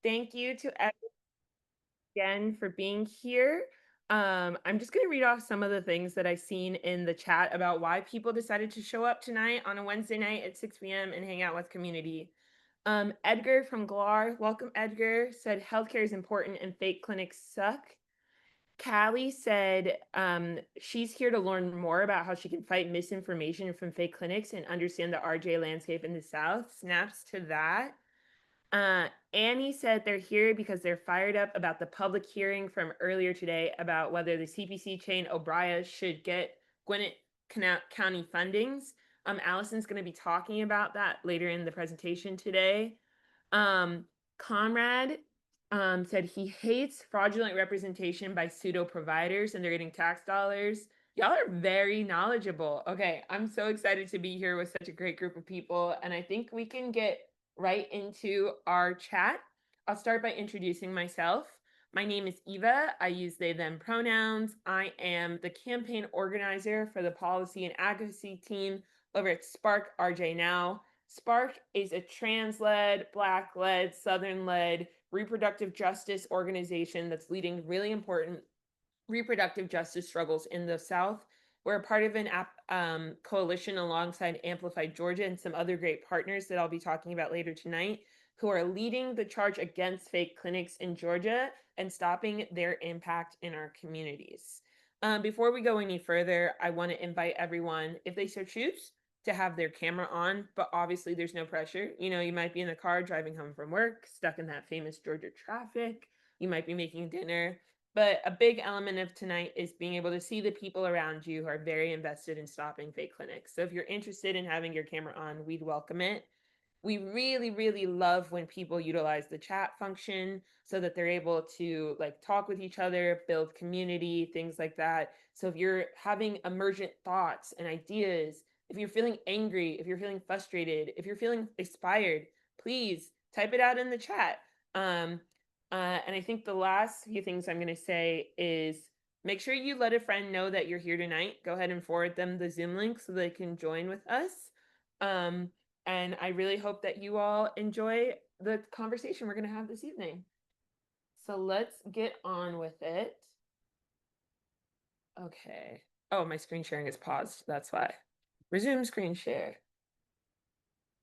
Thank you to everyone again for being here. I'm just going to read off some of the things that I've seen in the chat about why people decided to show up tonight on a Wednesday night at 6 p.m. and hang out with community. Edgar from GLAR, welcome Edgar, said healthcare is important and fake clinics suck. Callie said she's here to learn more about how she can fight misinformation from fake clinics and understand the RJ landscape in the South. Snaps to that. Annie said they're here because they're fired up about the public hearing from earlier today about whether the CPC chain O'Brien should get Gwinnett County fundings. Allison's going to be talking about that later in the presentation today. Conrad said he hates fraudulent representation by pseudo providers and they're getting tax dollars. Y'all are very knowledgeable. Okay, I'm so excited to be here with such a great group of people, and I think we can get right into our chat. I'll start by introducing myself. My name is Eva. I use they, them pronouns. I am the campaign organizer for the policy and advocacy team over at Spark RJ Now. Spark is a trans-led, Black-led, Southern-led reproductive justice organization that's leading really important reproductive justice struggles in the South. We're a part of an coalition alongside Amplified Georgia and some other great partners that I'll be talking about later tonight, who are leading the charge against fake clinics in Georgia and stopping their impact in our communities. Before we go any further, I want to invite everyone, if they so choose, to have their camera on, but obviously there's no pressure. You know, you might be in the car driving home from work, stuck in that famous Georgia traffic. You might be making dinner. But a big element of tonight is being able to see the people around you who are very invested in stopping fake clinics. So if you're interested in having your camera on, we'd welcome it. We really, really love when people utilize the chat function so that they're able to like talk with each other, build community, things like that. So if you're having emergent thoughts and ideas, if you're feeling angry, if you're feeling frustrated, if you're feeling inspired, please type it out in the chat. And I think the last few things I'm going to say is make sure you let a friend know that you're here tonight. Go ahead and forward them the Zoom link so they can join with us. And I really hope that you all enjoy the conversation we're going to have this evening. So let's get on with it. Okay. Oh, my screen sharing is paused. That's why. Resume screen share.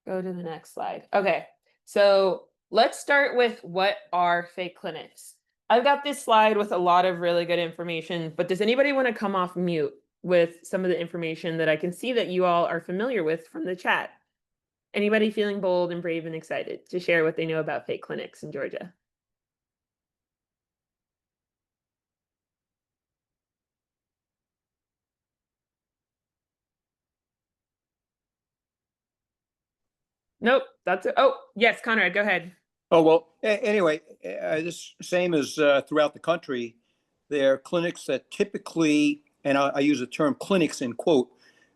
Go to the next slide. Okay. So let's start with what are fake clinics. I've got this slide with a lot of really good information, but does anybody want to come off mute with some of the information that I can see that you all are familiar with from the chat? Anybody feeling bold and brave and excited to share what they know about fake clinics in Georgia? Nope, that's it. Oh, yes, Conrad, go ahead. Oh, well, anyway, this same as throughout the country, there are clinics that typically, and I use the term clinics in quote,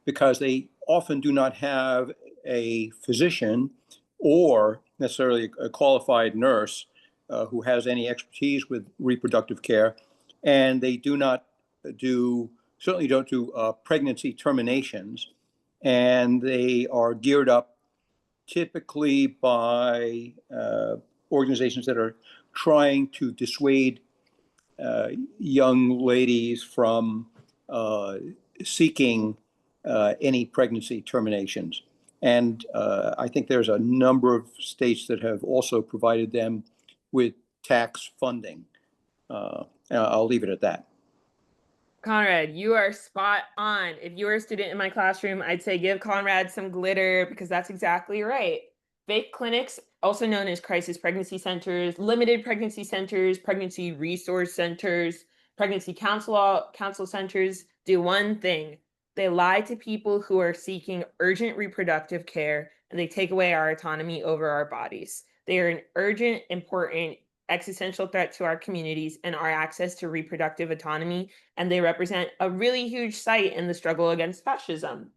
because they often do not have a physician or necessarily a qualified nurse who has any expertise with reproductive care. And they do not certainly don't do pregnancy terminations. And they are geared up typically by organizations that are trying to dissuade young ladies from seeking any pregnancy terminations. And I think there's a number of states that have also provided them with tax funding. I'll leave it at that. Conrad, you are spot on. If you were a student in my classroom, I'd say give Conrad some glitter because that's exactly right. Fake clinics, also known as crisis pregnancy centers, limited pregnancy centers, pregnancy resource centers, pregnancy counsel centers, do one thing. They lie to people who are seeking urgent reproductive care and they take away our autonomy over our bodies. They are an urgent, important, existential threat to our communities and our access to reproductive autonomy, and they represent a really huge site in the struggle against fascism.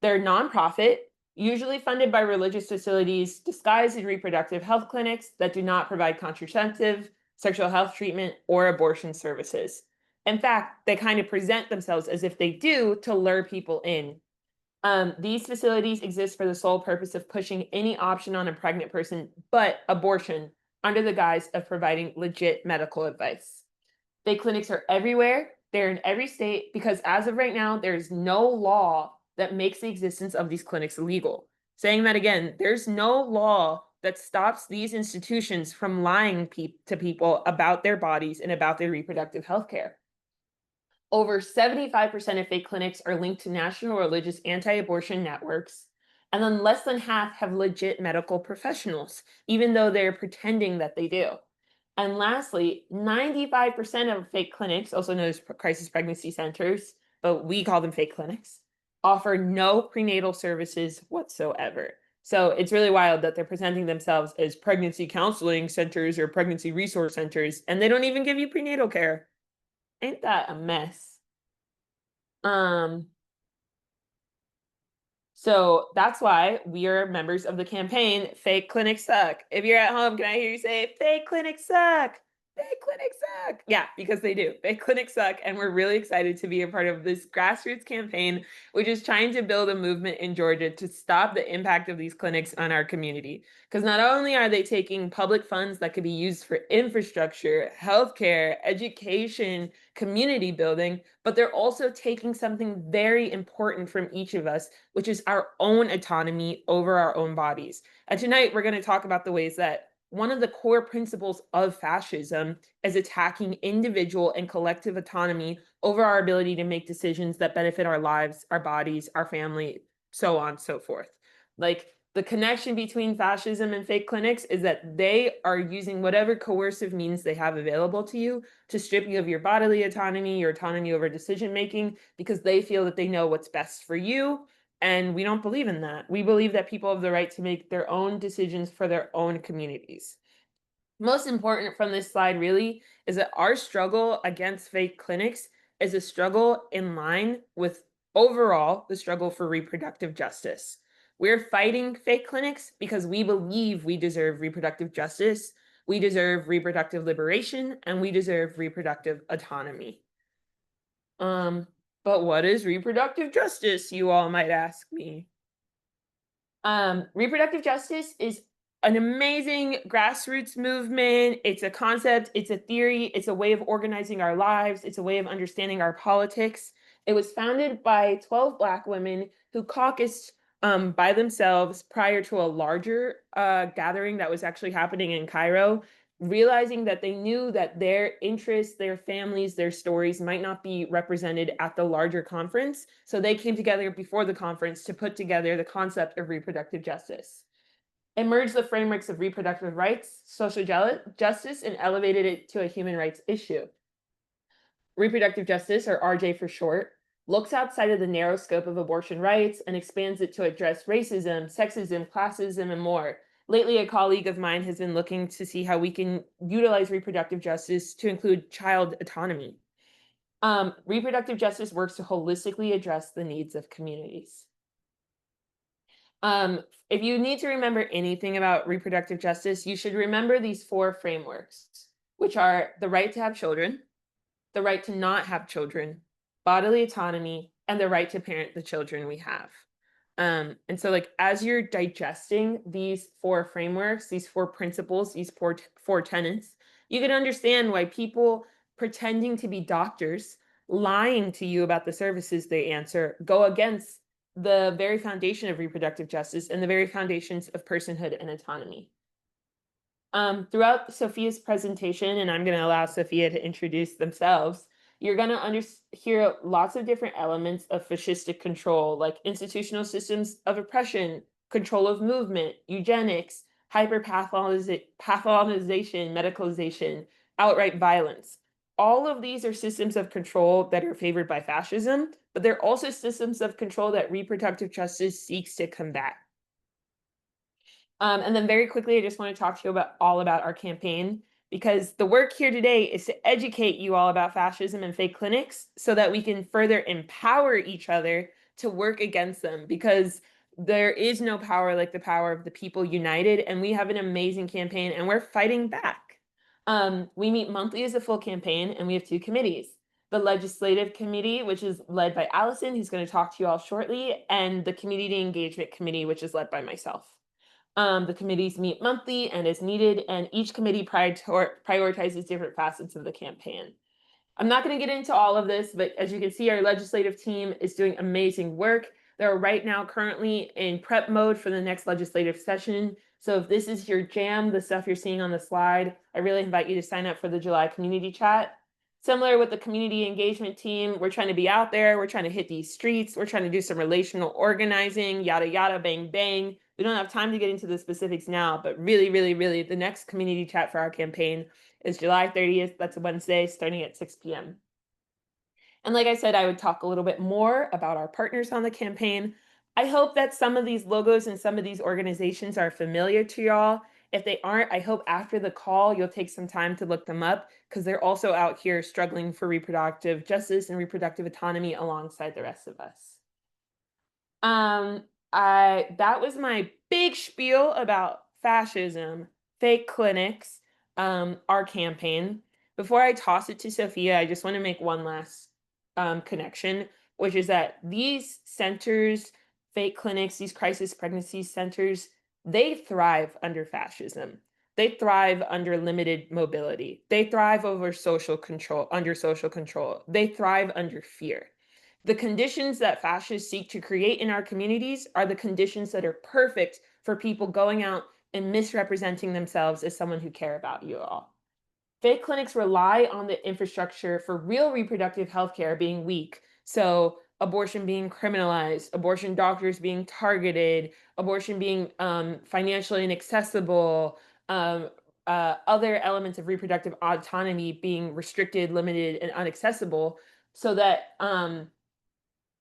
They're nonprofit, usually funded by religious facilities disguised as reproductive health clinics that do not provide contraceptive, sexual health treatment, or abortion services. In fact, they kind of present themselves as if they do to lure people in. These facilities exist for the sole purpose of pushing any option on a pregnant person but abortion under the guise of providing legit medical advice. Fake clinics are everywhere. They're in every state because as of right now, there's no law that makes the existence of these clinics illegal. Saying that again, there's no law that stops these institutions from lying to people about their bodies and about their reproductive health care. Over 75% of fake clinics are linked to national religious anti-abortion networks, and then less than half have legit medical professionals, even though they're pretending that they do. And lastly, 95% of fake clinics, also known as crisis pregnancy centers, but we call them fake clinics, offer no prenatal services whatsoever. So it's really wild that they're presenting themselves as pregnancy counseling centers or pregnancy resource centers, and they don't even give you prenatal care. Ain't that a mess? Um, so that's why we are members of the campaign Fake Clinics Suck. If you're at home, can I hear you say fake clinics suck? Fake clinics suck. Yeah, because they do. Fake clinics suck. And we're really excited to be a part of this grassroots campaign, which is trying to build a movement in Georgia to stop the impact of these clinics on our community. Because not only are they taking public funds that could be used for infrastructure, healthcare, education, community building, but they're also taking something very important from each of us, which is our own autonomy over our own bodies. And tonight we're going to talk about the ways that one of the core principles of fascism is attacking individual and collective autonomy over our ability to make decisions that benefit our lives, our bodies, our family, so on and so forth. Like the connection between fascism and fake clinics is that they are using whatever coercive means they have available to you to strip you of your bodily autonomy, your autonomy over decision making, because they feel that they know what's best for you. And we don't believe in that. We believe that people have the right to make their own decisions for their own communities. Most important from this slide really is that our struggle against fake clinics is a struggle in line with overall the struggle for reproductive justice. We're fighting fake clinics because we believe we deserve reproductive justice, we deserve reproductive liberation, and we deserve reproductive autonomy. But what is reproductive justice, you all might ask me? Reproductive justice is an amazing grassroots movement. It's a concept, it's a theory, it's a way of organizing our lives, it's a way of understanding our politics. It was founded by 12 Black women who caucused by themselves prior to a larger gathering that was actually happening in Cairo, realizing that they knew that their interests, their families, their stories might not be represented at the larger conference. So they came together before the conference to put together the concept of reproductive justice. It merged the frameworks of reproductive rights, social justice, and elevated it to a human rights issue. Reproductive justice, or RJ for short, looks outside of the narrow scope of abortion rights and expands it to address racism, sexism, classism, and more. Lately, a colleague of mine has been looking to see how we can utilize reproductive justice to include child autonomy. Reproductive justice works to holistically address the needs of communities. If you need to remember anything about reproductive justice, you should remember these 4 frameworks, which are the right to have children, the right to not have children, bodily autonomy, and the right to parent the children we have. And so like as you're digesting these 4 frameworks, these 4 principles, these four tenets, you can understand why people pretending to be doctors, lying to you about the services they answer, go against the very foundation of reproductive justice and the very foundations of personhood and autonomy. Throughout Sophia's presentation, and I'm going to allow Sophia to introduce themselves, you're going to hear lots of different elements of fascistic control, like institutional systems of oppression, control of movement, eugenics, hyperpathologization, medicalization, outright violence. All of these are systems of control that are favored by fascism, but they're also systems of control that reproductive justice seeks to combat. And then very quickly, I just want to talk to you all about our campaign, because the work here today is to educate you all about fascism and fake clinics so that we can further empower each other to work against them, because there is no power like the power of the people united, and we have an amazing campaign and we're fighting back. We meet monthly as a full campaign, and we have 2 committees. The Legislative Committee, which is led by Allison, who's going to talk to you all shortly, and the Community Engagement Committee, which is led by myself. The committees meet monthly and as needed, and each committee prioritizes different facets of the campaign. I'm not going to get into all of this, but as you can see, our legislative team is doing amazing work. They're right now currently in prep mode for the next legislative session. So if this is your jam, the stuff you're seeing on the slide, I really invite you to sign up for the July community chat. Similar with the community engagement team, we're trying to be out there. We're trying to hit these streets. We're trying to do some relational organizing, yada, yada, bang, bang. We don't have time to get into the specifics now, but really, really, really, the next community chat for our campaign is July 30th. That's a Wednesday, starting at 6 p.m. And like I said, I would talk a little bit more about our partners on the campaign. I hope that some of these logos and some of these organizations are familiar to y'all. If they aren't, I hope after the call, you'll take some time to look them up because they're also out here struggling for reproductive justice and reproductive autonomy alongside the rest of us. That was my big spiel about fascism, fake clinics, our campaign. Before I toss it to Sophia, I just want to make one last connection, which is that these centers, fake clinics, these crisis pregnancy centers, they thrive under fascism. They thrive under limited mobility. They thrive over social control, under social control. They thrive under fear. The conditions that fascists seek to create in our communities are the conditions that are perfect for people going out and misrepresenting themselves as someone who care about you all. Fake clinics rely on the infrastructure for real reproductive health care being weak. So abortion being criminalized, abortion doctors being targeted, abortion being financially inaccessible, other elements of reproductive autonomy being restricted, limited, and inaccessible, so that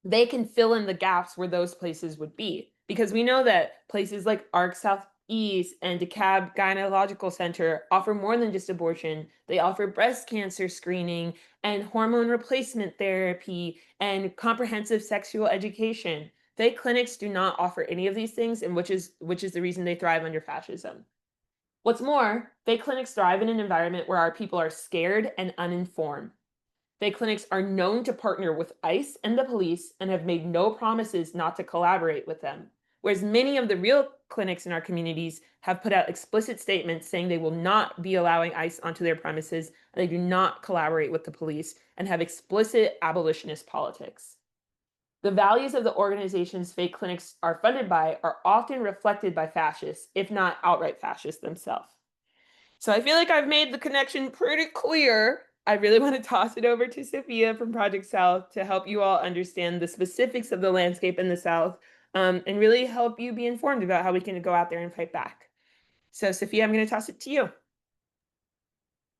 they can fill in the gaps where those places would be. Because we know that places like ARC Southeast and DeKalb Gynecological Center offer more than just abortion. They offer breast cancer screening and hormone replacement therapy and comprehensive sexual education. Fake clinics do not offer any of these things, and which is the reason they thrive under fascism. What's more, fake clinics thrive in an environment where our people are scared and uninformed. Fake clinics are known to partner with ICE and the police and have made no promises not to collaborate with them. Whereas many of the real clinics in our communities have put out explicit statements saying they will not be allowing ICE onto their premises, and they do not collaborate with the police, and have explicit abolitionist politics. The values of the organizations fake clinics are funded by are often reflected by fascists, if not outright fascists themselves. So I feel like I've made the connection pretty clear. I really want to toss it over to Sophia from Project South to help you all understand the specifics of the landscape in the South, and really help you be informed about how we can go out there and fight back. So Sophia, I'm going to toss it to you.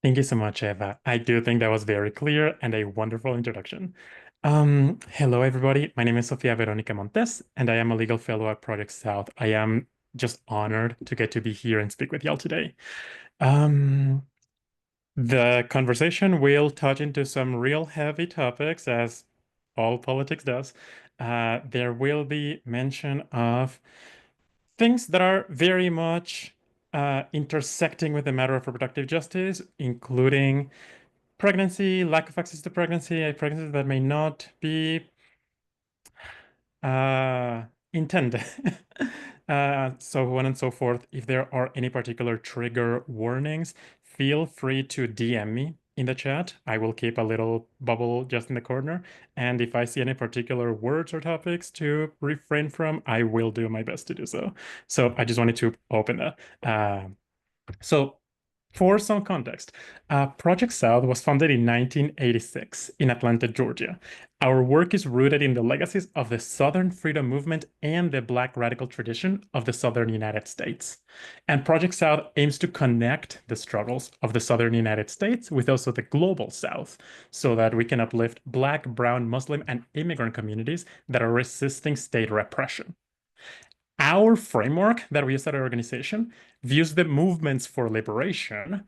Thank you so much, Eva. I do think that was very clear and a wonderful introduction. Hello, everybody. My name is Sofia Veronica Montes, and I am a legal fellow at Project South. I am just honored to get to be here and speak with y'all today. The conversation will touch into some real heavy topics, as all politics does. There will be mention of things that are very much intersecting with the matter of reproductive justice, including pregnancy, lack of access to pregnancy, pregnancies that may not be intended, so on and so forth. If there are any particular trigger warnings, feel free to DM me in the chat. I will keep a little bubble just in the corner. And if I see any particular words or topics to refrain from, I will do my best to do so. So I just wanted to open that. So for some context, Project South was founded in 1986 in Atlanta, Georgia. Our work is rooted in the legacies of the Southern freedom movement and the Black radical tradition of the Southern United States. And Project South aims to connect the struggles of the Southern United States with also the global South, so that we can uplift Black, Brown, Muslim, and immigrant communities that are resisting state repression. Our framework that we use at our organization views the movements for liberation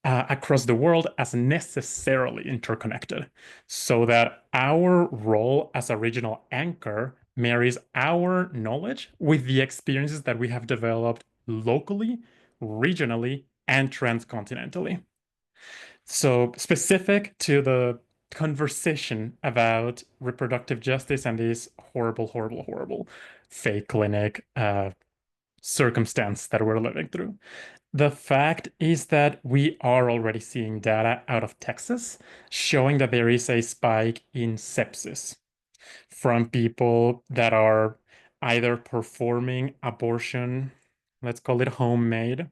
across the world as necessarily interconnected, so that our role as a regional anchor marries our knowledge with the experiences that we have developed locally, regionally, and transcontinentally. So specific to the conversation about reproductive justice and this horrible, horrible, horrible fake clinic circumstance that we're living through. The fact is that we are already seeing data out of Texas showing that there is a spike in sepsis from people that are either performing abortion, let's call it homemade,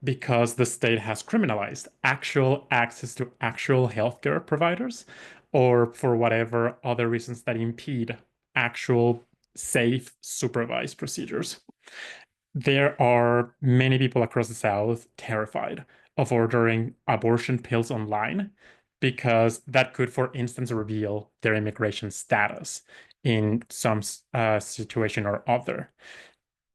because the state has criminalized actual access to actual healthcare providers, or for whatever other reasons that impede actual safe supervised procedures. There are many people across the South terrified of ordering abortion pills online because that could, for instance, reveal their immigration status in some situation or other.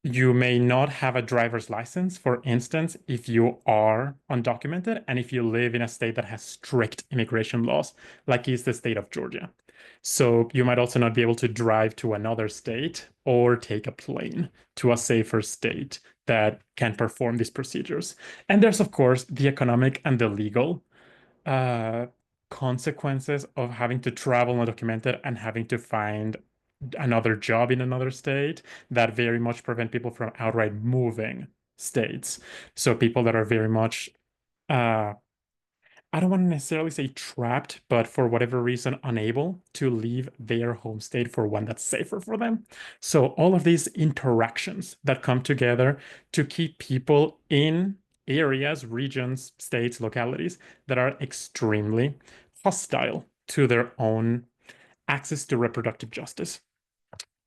You may not have a driver's license, for instance, if you are undocumented and if you live in a state that has strict immigration laws, like is the state of Georgia. So you might also not be able to drive to another state or take a plane to a safer state that can perform these procedures. And there's, of course, the economic and the legal uh, consequences of having to travel undocumented and having to find another job in another state that very much prevent people from outright moving states. So people that are very much uh, I don't want to necessarily say trapped, but for whatever reason, unable to leave their home state for one that's safer for them. So all of these interactions that come together to keep people in areas, regions, states, localities that are extremely hostile to their own access to reproductive justice.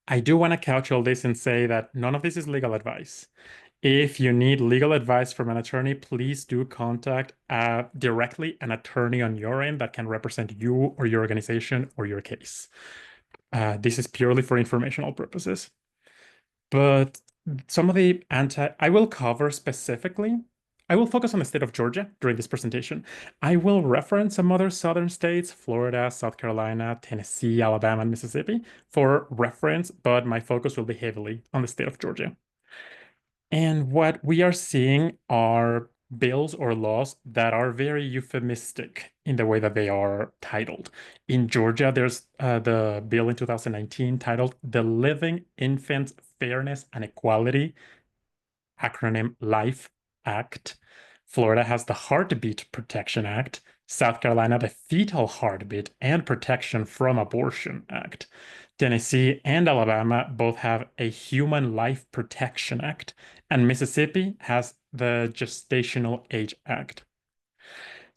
I do want to couch all this and say that none of this is legal advice. If you need legal advice from an attorney, please do contact directly an attorney on your end that can represent you or your organization or your case. This is purely for informational purposes. But some of the I will cover specifically, I will focus on the state of Georgia during this presentation. I will reference some other southern states, Florida, South Carolina, Tennessee, Alabama, and Mississippi for reference, but my focus will be heavily on the state of Georgia. And what we are seeing are bills or laws that are very euphemistic in the way that they are titled. In Georgia, there's the bill in 2019 titled the Living Infant Fairness and Equality, acronym LIFE Act. Florida has the Heartbeat Protection Act. South Carolina, the Fetal Heartbeat and Protection from Abortion Act. Tennessee and Alabama both have a Human Life Protection Act, and Mississippi has the Gestational Age Act.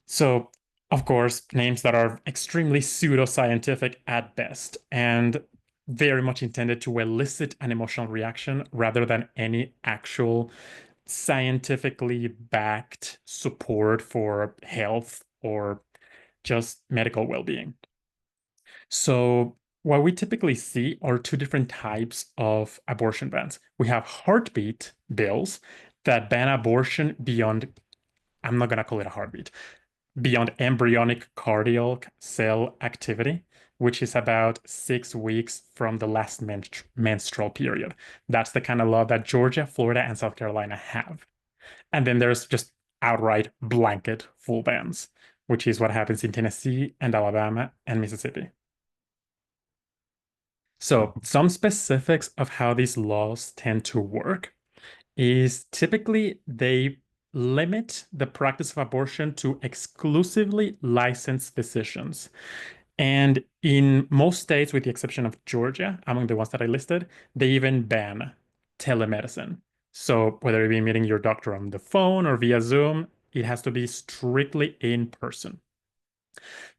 So, of course, names that are extremely pseudoscientific at best and very much intended to elicit an emotional reaction rather than any actual scientifically backed support for health or just medical well-being. So what we typically see are two different types of abortion bans. We have heartbeat bills that ban abortion beyond, I'm not going to call it a heartbeat, beyond embryonic cardiac cell activity, which is about 6 weeks from the last menstrual period. That's the kind of law that Georgia, Florida, and South Carolina have. And then there's just outright blanket full bans, which is what happens in Tennessee and Alabama and Mississippi. So some specifics of how these laws tend to work is typically they limit the practice of abortion to exclusively licensed physicians. And in most states, with the exception of Georgia, among the ones that I listed, they even ban telemedicine. So whether you be meeting your doctor on the phone or via Zoom, it has to be strictly in person.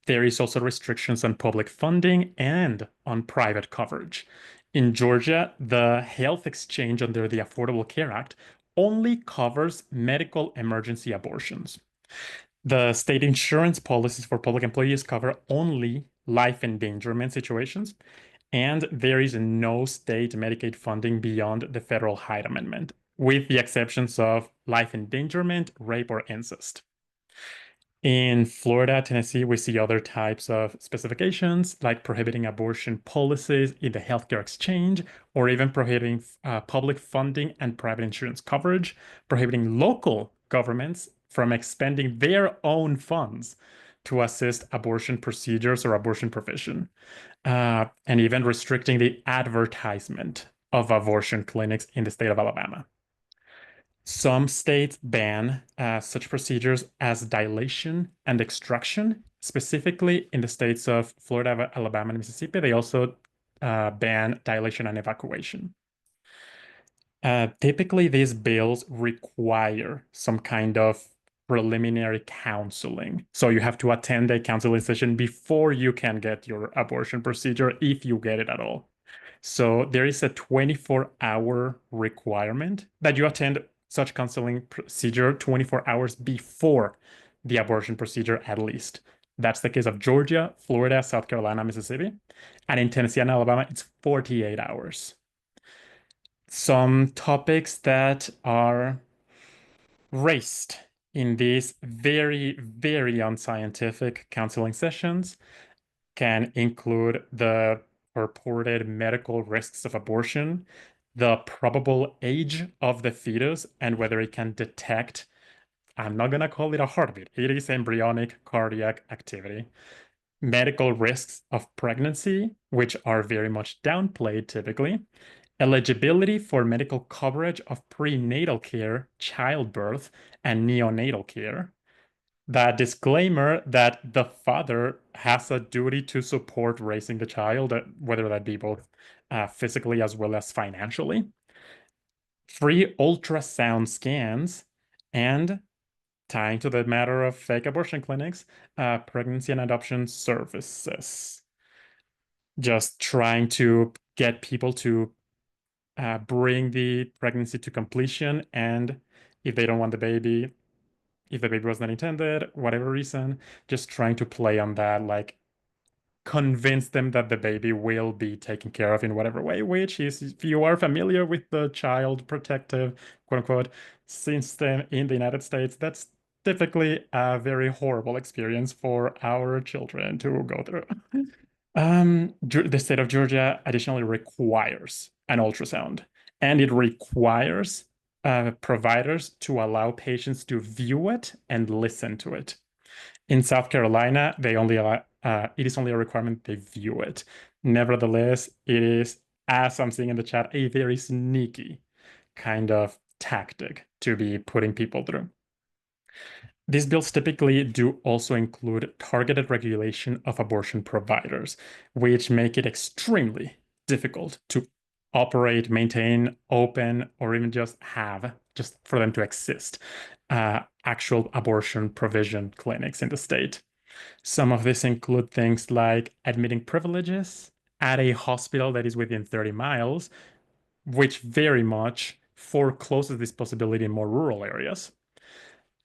There is also restrictions on public funding and on private coverage. In Georgia, the health exchange under the Affordable Care Act only covers medical emergency abortions. The state insurance policies for public employees cover only life endangerment situations, and there is no state Medicaid funding beyond the federal Hyde Amendment, with the exceptions of life endangerment, rape, or incest. In Florida, Tennessee, we see other types of specifications like prohibiting abortion policies in the healthcare exchange, or even prohibiting public funding and private insurance coverage, prohibiting local governments from expending their own funds to assist abortion procedures or abortion provision, and even restricting the advertisement of abortion clinics in the state of Alabama. Some states ban such procedures as dilation and extraction. Specifically, in the states of Florida, Alabama, and Mississippi, they also ban dilation and evacuation. Typically, these bills require some kind of preliminary counseling. So you have to attend a counseling session before you can get your abortion procedure, if you get it at all. So there is a 24-hour requirement that you attend such counseling procedure 24 hours before the abortion procedure, at least. That's the case of Georgia, Florida, South Carolina, Mississippi. And in Tennessee and Alabama, it's 48 hours. Some topics that are raised in these very, very unscientific counseling sessions can include the purported medical risks of abortion, the probable age of the fetus, and whether it can detect, I'm not going to call it a heartbeat, it is embryonic cardiac activity, medical risks of pregnancy, which are very much downplayed typically, eligibility for medical coverage of prenatal care, childbirth, and neonatal care. That disclaimer that the father has a duty to support raising the child, whether that be both physically as well as financially. Free ultrasound scans, and tying to the matter of fake abortion clinics, pregnancy and adoption services. Just trying to get people to bring the pregnancy to completion, and if they don't want the baby, if the baby was not intended, whatever reason, just trying to play on that, like convince them that the baby will be taken care of in whatever way, which is, if you are familiar with the child protective, quote unquote, system in the United States, that's typically a very horrible experience for our children to go through. The state of Georgia additionally requires an ultrasound, and it requires providers to allow patients to view it and listen to it. In South Carolina, they only allow, it is only a requirement they view it. Nevertheless, it is, as I'm seeing in the chat, a very sneaky kind of tactic to be putting people through. These bills typically do also include targeted regulation of abortion providers, which make it extremely difficult to operate, maintain, open, or even just for them to exist, actual abortion provision clinics in the state. Some of this include things like admitting privileges at a hospital that is within 30 miles, which very much forecloses this possibility in more rural areas.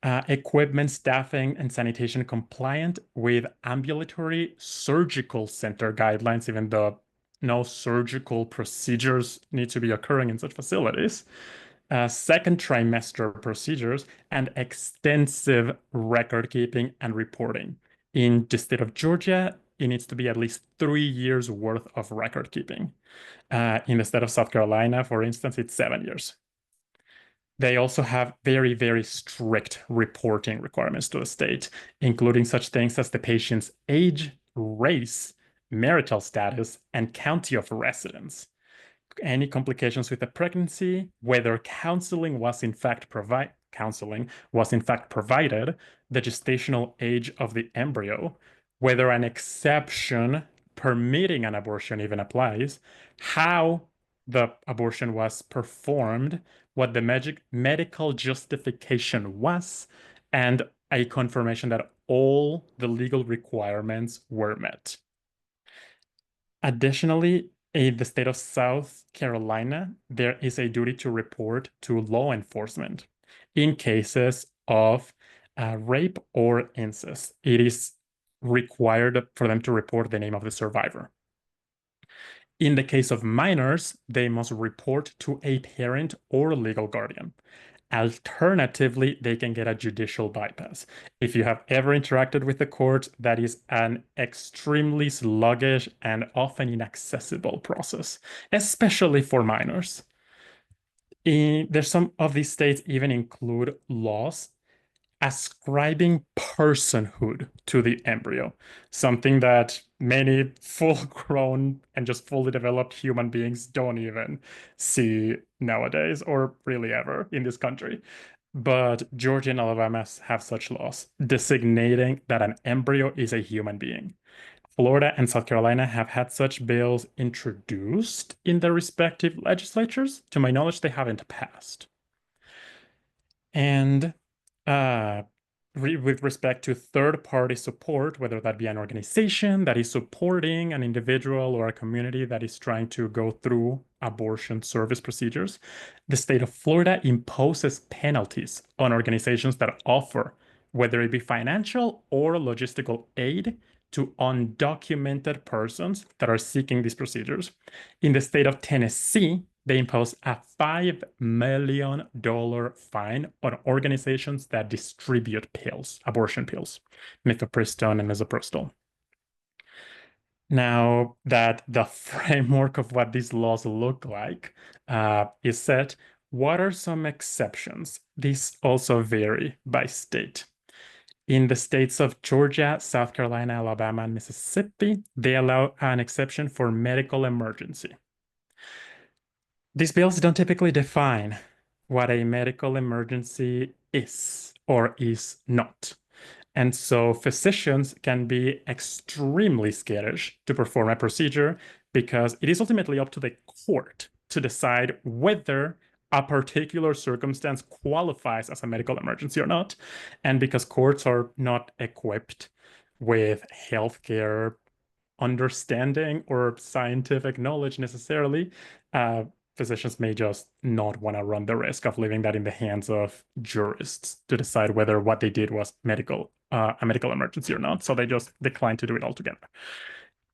Equipment, staffing, and sanitation compliant with ambulatory surgical center guidelines, even though no surgical procedures need to be occurring in such facilities. Second trimester procedures, and extensive record keeping and reporting. In the state of Georgia, it needs to be at least 3 years worth of record keeping. In the state of South Carolina, for instance, it's 7 years. They also have very, very strict reporting requirements to the state, including such things as the patient's age, race, marital status, and county of residence. Any complications with the pregnancy, whether counseling was in fact provided, the gestational age of the embryo, whether an exception permitting an abortion even applies, how the abortion was performed, what the medical justification was, and a confirmation that all the legal requirements were met. Additionally, in the state of South Carolina, there is a duty to report to law enforcement in cases of rape or incest. It is required for them to report the name of the survivor. In the case of minors, they must report to a parent or legal guardian. Alternatively, they can get a judicial bypass. If you have ever interacted with the court, that is an extremely sluggish and often inaccessible process, especially for minors. There's some of these states even include laws ascribing personhood to the embryo, something that many full-grown and just fully developed human beings don't even see nowadays, or really ever in this country. But Georgia and Alabama have such laws designating that an embryo is a human being. Florida and South Carolina have had such bills introduced in their respective legislatures. To my knowledge, they haven't passed. And uh, with respect to third-party support, whether that be an organization that is supporting an individual or a community that is trying to go through abortion service procedures, the state of Florida imposes penalties on organizations that offer, whether it be financial or logistical aid to undocumented persons that are seeking these procedures. In the state of Tennessee, they impose a $5 million fine on organizations that distribute pills, abortion pills, mifepristone and misoprostol. Now that the framework of what these laws look like is set, what are some exceptions? These also vary by state. In the states of Georgia, South Carolina, Alabama, and Mississippi, they allow an exception for medical emergency. These bills don't typically define what a medical emergency is or is not. And so physicians can be extremely skittish to perform a procedure because it is ultimately up to the court to decide whether a particular circumstance qualifies as a medical emergency or not. And because courts are not equipped with healthcare understanding or scientific knowledge necessarily, physicians may just not want to run the risk of leaving that in the hands of jurists to decide whether what they did was a medical emergency or not. So they just decline to do it altogether.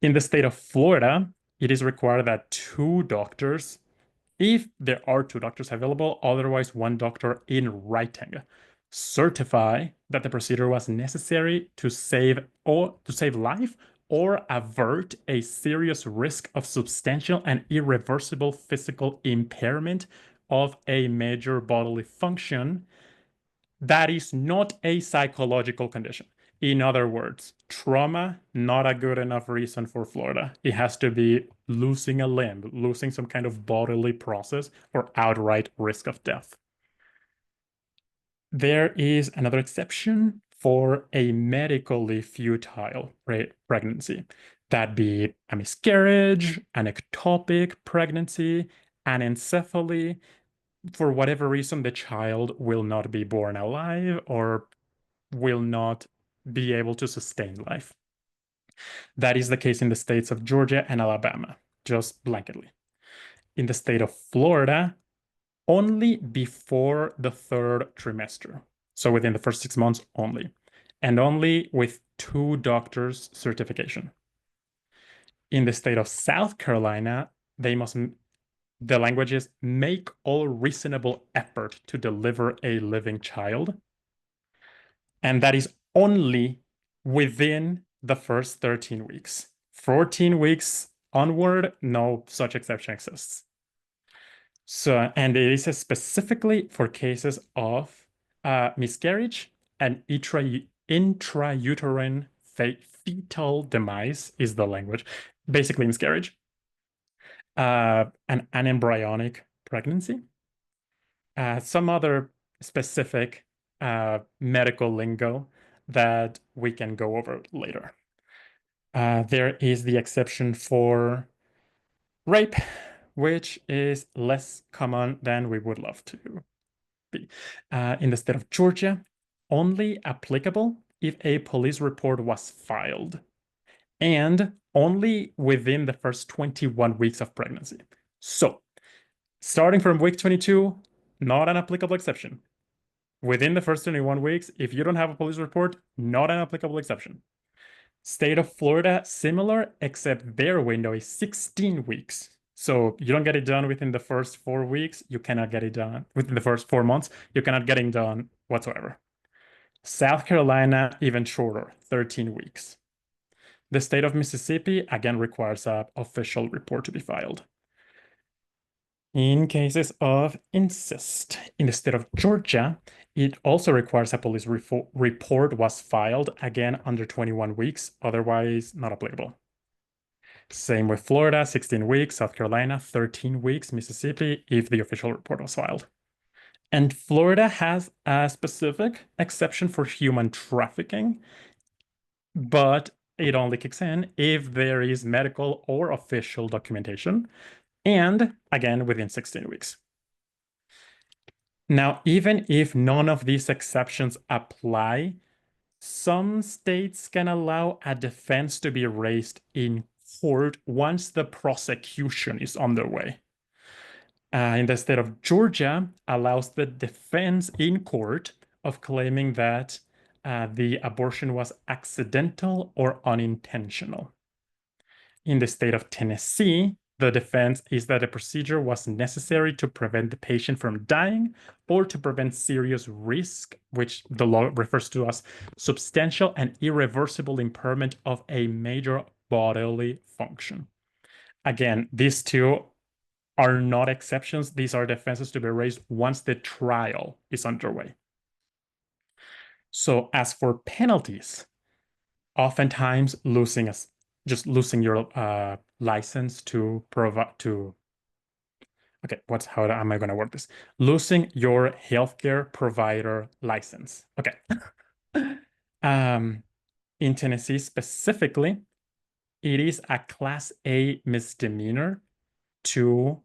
In the state of Florida, it is required that two doctors, if there are two doctors available, otherwise one doctor in writing, certify that the procedure was necessary to save life or avert a serious risk of substantial and irreversible physical impairment of a major bodily function that is not a psychological condition. In other words, trauma, not a good enough reason for Florida. It has to be losing a limb, losing some kind of bodily process, or outright risk of death. There is another exception for a medically futile pregnancy. That be a miscarriage, an ectopic pregnancy, anencephaly. For whatever reason, the child will not be born alive or will not be able to sustain life. That is the case in the states of Georgia and Alabama, just blanketly. In the state of Florida, only before the third trimester. So within the first 6 months only, and only with two doctors' certification. In the state of South Carolina, the language is make all reasonable effort to deliver a living child. And that is only within the first 13 weeks. 14 weeks onward, no such exception exists. So, and it is specifically for cases of miscarriage and intrauterine fetal demise is the language, basically miscarriage, an embryonic pregnancy, some other specific medical lingo that we can go over later. There is the exception for rape, which is less common than we would love to be. In the state of Georgia, only applicable if a police report was filed and only within the first 21 weeks of pregnancy. So, starting from week 22, not an applicable exception. Within the first 21 weeks, if you don't have a police report, not an applicable exception. State of Florida, similar, except their window is 16 weeks. So you don't get it done within the first 4 weeks. You cannot get it done within the first 4 months. You cannot get it done whatsoever. South Carolina, even shorter, 13 weeks. The state of Mississippi, again, requires an official report to be filed. In cases of incest, in the state of Georgia, it also requires a police report was filed, again, under 21 weeks, otherwise not applicable. Same with Florida, 16 weeks, South Carolina, 13 weeks, Mississippi, if the official report was filed. And Florida has a specific exception for human trafficking, but it only kicks in if there is medical or official documentation, and again, within 16 weeks. Now, even if none of these exceptions apply, some states can allow a defense to be raised in court once the prosecution is underway. In the state of Georgia, allows the defense in court of claiming that the abortion was accidental or unintentional. In the state of Tennessee, the defense is that the procedure was necessary to prevent the patient from dying or to prevent serious risk, which the law refers to as substantial and irreversible impairment of a major bodily function. Again, these two are not exceptions. These are defenses to be raised once the trial is underway. So as for penalties, oftentimes just losing your license to provide to okay, how am I going to word this? Losing your healthcare provider license. Okay. In Tennessee specifically, it is a Class A misdemeanor to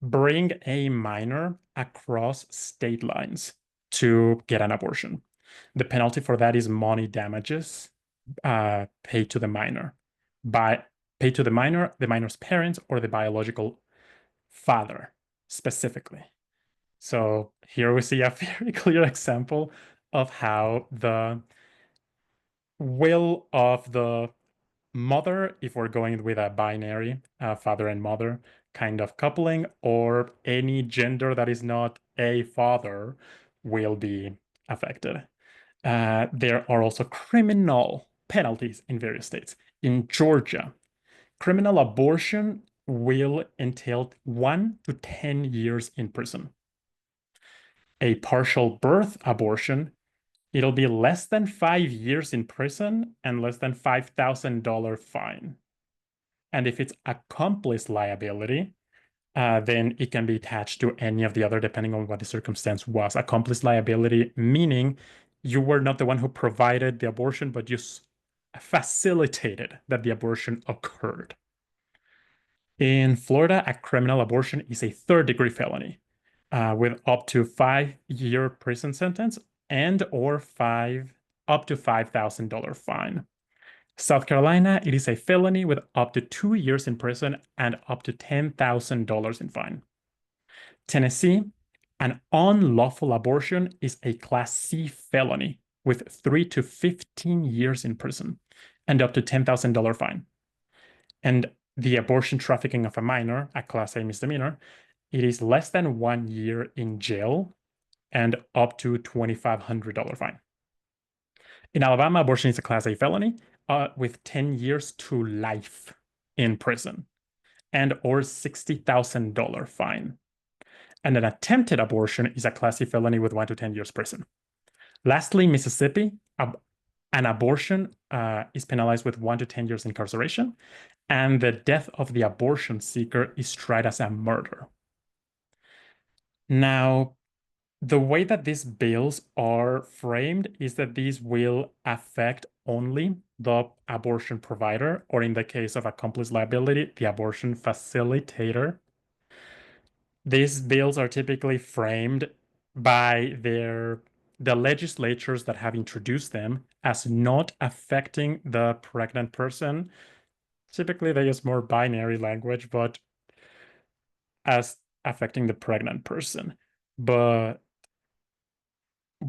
bring a minor across state lines to get an abortion. The penalty for that is money damages paid to the minor the minor's parents, or the biological father specifically. So here we see a very clear example of how the will of the mother, if we're going with a binary father and mother kind of coupling, or any gender that is not a father, will be affected. There are also criminal penalties in various states. In Georgia, criminal abortion will entail 1 to 10 years in prison. A partial birth abortion, it'll be less than 5 years in prison and less than $5,000 fine. And if it's accomplice liability, then it can be attached to any of the other, depending on what the circumstance was. Accomplice liability, meaning you were not the one who provided the abortion, but you facilitated that the abortion occurred. In Florida, a criminal abortion is a third-degree felony with up to 5-year prison sentence and or up to $5,000 fine. South Carolina, it is a felony with up to 2 years in prison and up to $10,000 in fine. Tennessee, an unlawful abortion is a Class C felony with 3 to 15 years in prison and up to $10,000 fine. And the abortion trafficking of a minor, a Class A misdemeanor, it is less than 1 year in jail and up to $2,500 fine. In Alabama, abortion is a Class A felony with 10 years to life in prison and or $60,000 fine. And an attempted abortion is a Class C felony with 1 to 10 years prison. Lastly, Mississippi, an abortion is penalized with 1 to 10 years incarceration, and the death of the abortion seeker is tried as a murder. Now, the way that these bills are framed is that these will affect only the abortion provider, or in the case of accomplice liability, the abortion facilitator. These bills are typically framed by the legislatures that have introduced them as not affecting the pregnant person. Typically, they use more binary language, but as affecting the pregnant person. But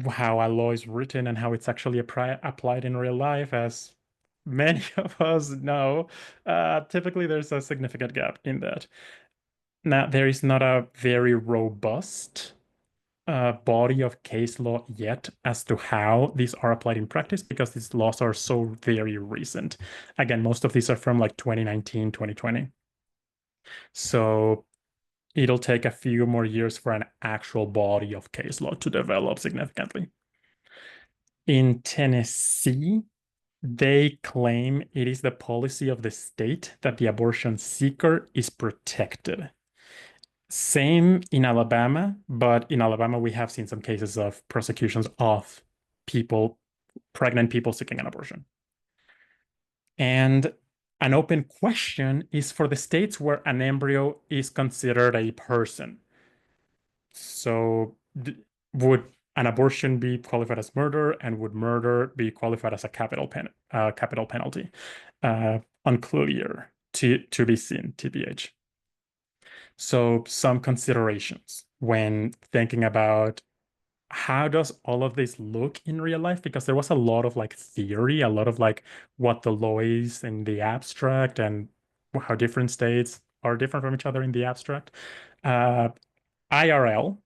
how a law is written and how it's actually applied in real life, as many of us know, typically there's a significant gap in that. Now, there is not a very robust body of case law yet as to how these are applied in practice, because these laws are so very recent. Again, most of these are from like 2019, 2020. So it'll take a few more years for an actual body of case law to develop significantly. In Tennessee, They claim it is the policy of the state that the abortion seeker is protected. Same in Alabama, but in Alabama, we have seen some cases of prosecutions of people, pregnant people seeking an abortion. And an open question is for the states where an embryo is considered a person. So, would an abortion be qualified as murder, and would murder be qualified as a capital penalty? Unclear, to be seen, TBH. So some considerations when thinking about how does all of this look in real life? Because there was a lot of like theory, a lot of like what the law is in the abstract and how different states are different from each other in the abstract. IRL,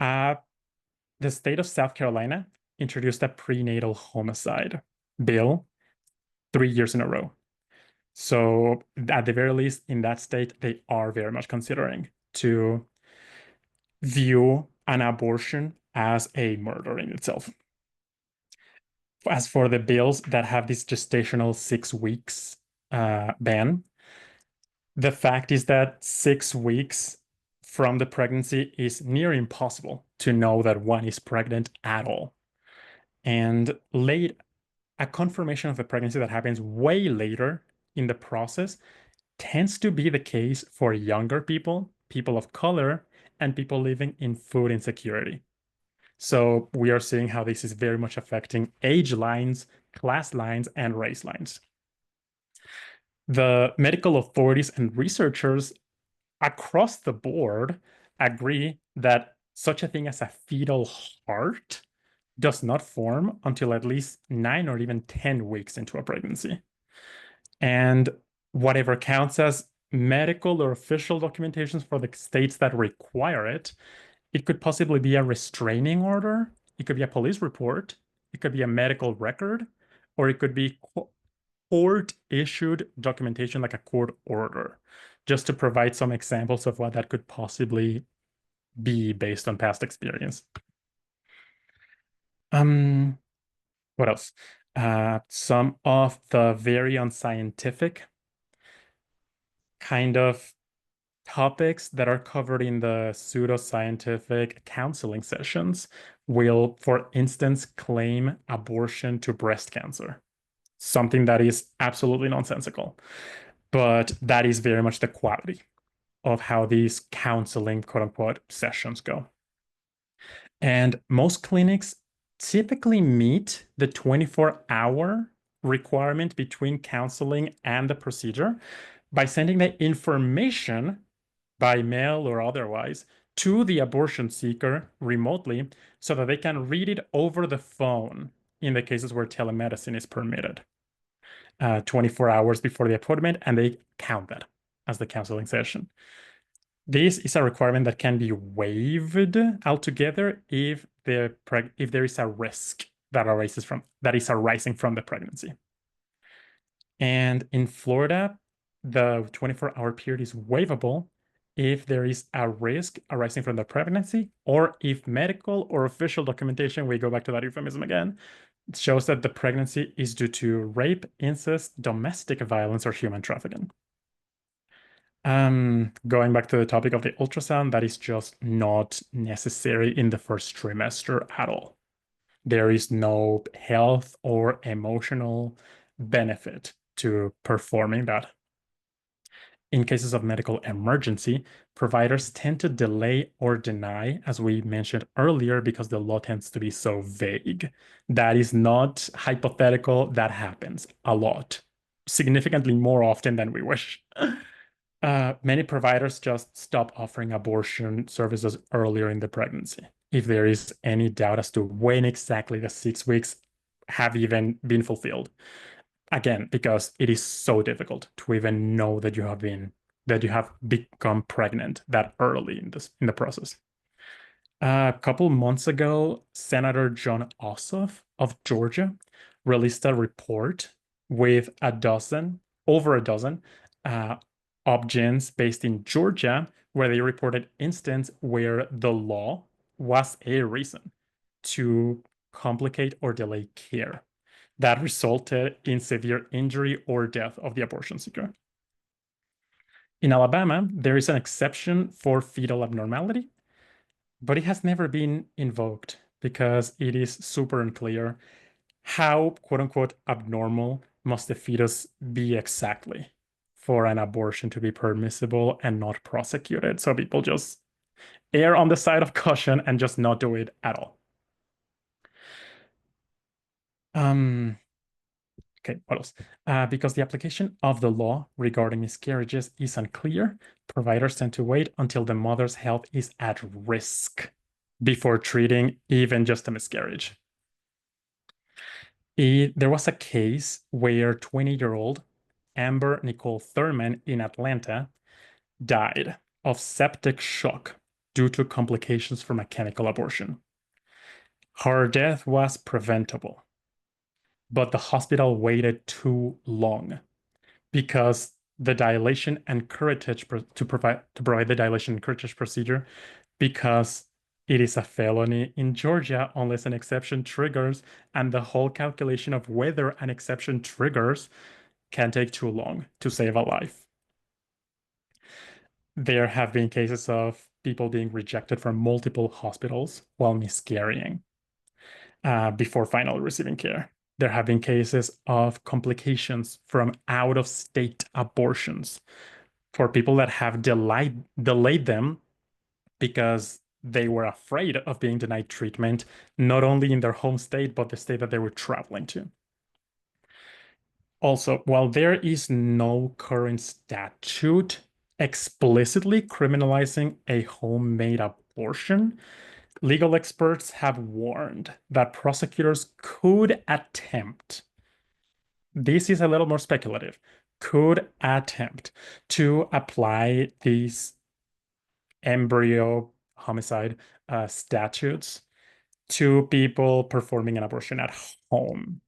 uh, the state of South Carolina introduced a prenatal homicide bill 3 years in a row. So at the very least, in that state, they are very much considering to view an abortion as a murder in itself. As for the bills that have this gestational 6 weeks ban, the fact is that 6 weeks from the pregnancy is near impossible to know that one is pregnant at all. And a confirmation of the pregnancy that happens way later in the process tends to be the case for younger people, people of color, and people living in food insecurity. So we are seeing how this is very much affecting age lines, class lines, and race lines. The medical authorities and researchers across the board agree that such a thing as a fetal heart does not form until at least 9 or even 10 weeks into a pregnancy. And whatever counts as medical or official documentations for the states that require it, it could possibly be a restraining order, it could be a police report, it could be a medical record, or it could be court-issued documentation like a court order, just to provide some examples of what that could possibly be based on past experience. What else? Some of the very unscientific kind of topics that are covered in the pseudoscientific counseling sessions will, for instance, claim abortion to breast cancer, something that is absolutely nonsensical. But that is very much the quality of how these counseling, quote unquote, sessions go. And most clinics typically meet the 24-hour requirement between counseling and the procedure by sending the information by mail or otherwise to the abortion seeker remotely so that they can read it over the phone in the cases where telemedicine is permitted. 24 hours before the appointment, and they count that as the counseling session. This is a requirement that can be waived altogether if there is a risk that is arising from the pregnancy. And in Florida, the 24-hour period is waivable if there is a risk arising from the pregnancy, or if medical or official documentation, we go back to that euphemism again, shows that the pregnancy is due to rape, incest, domestic violence, or human trafficking. Going back to the topic of the ultrasound, that is just not necessary in the first trimester at all. There is no health or emotional benefit to performing that. In cases of medical emergency, providers tend to delay or deny, as we mentioned earlier, because the law tends to be so vague. That is not hypothetical, that happens a lot, significantly more often than we wish. Many providers just stop offering abortion services earlier in the pregnancy if there is any doubt as to when exactly the 6 weeks have even been fulfilled. Again, because it is so difficult to even know that you have become pregnant that early in the process. A couple months ago, Senator John Ossoff of Georgia released a report with over a dozen obgyn based in Georgia, where they reported instances where the law was a reason to complicate or delay care. that resulted in severe injury or death of the abortion seeker. In Alabama, there is an exception for fetal abnormality, but it has never been invoked because it is super unclear how, quote unquote, abnormal must the fetus be exactly for an abortion to be permissible and not prosecuted. So people just err on the side of caution and just not do it at all. Okay, what else? Because the application of the law regarding miscarriages is unclear, providers tend to wait until the mother's health is at risk before treating even just a miscarriage. There was a case where 20-year-old Amber Nicole Thurman in Atlanta died of septic shock due to complications from a chemical abortion. Her death was preventable, but the hospital waited too long because the dilation and curettage to provide the dilation and curettage procedure, because it is a felony in Georgia unless an exception triggers, and the whole calculation of whether an exception triggers can take too long to save a life. There have been cases of people being rejected from multiple hospitals while miscarrying before finally receiving care. There have been cases of complications from out-of-state abortions for people that have delayed them because they were afraid of being denied treatment, not only in their home state, but the state that they were traveling to. Also, while there is no current statute explicitly criminalizing a homemade abortion, legal experts have warned that prosecutors could attempt, this is a little more speculative, could attempt to apply these embryo homicide statutes to people performing an abortion at home.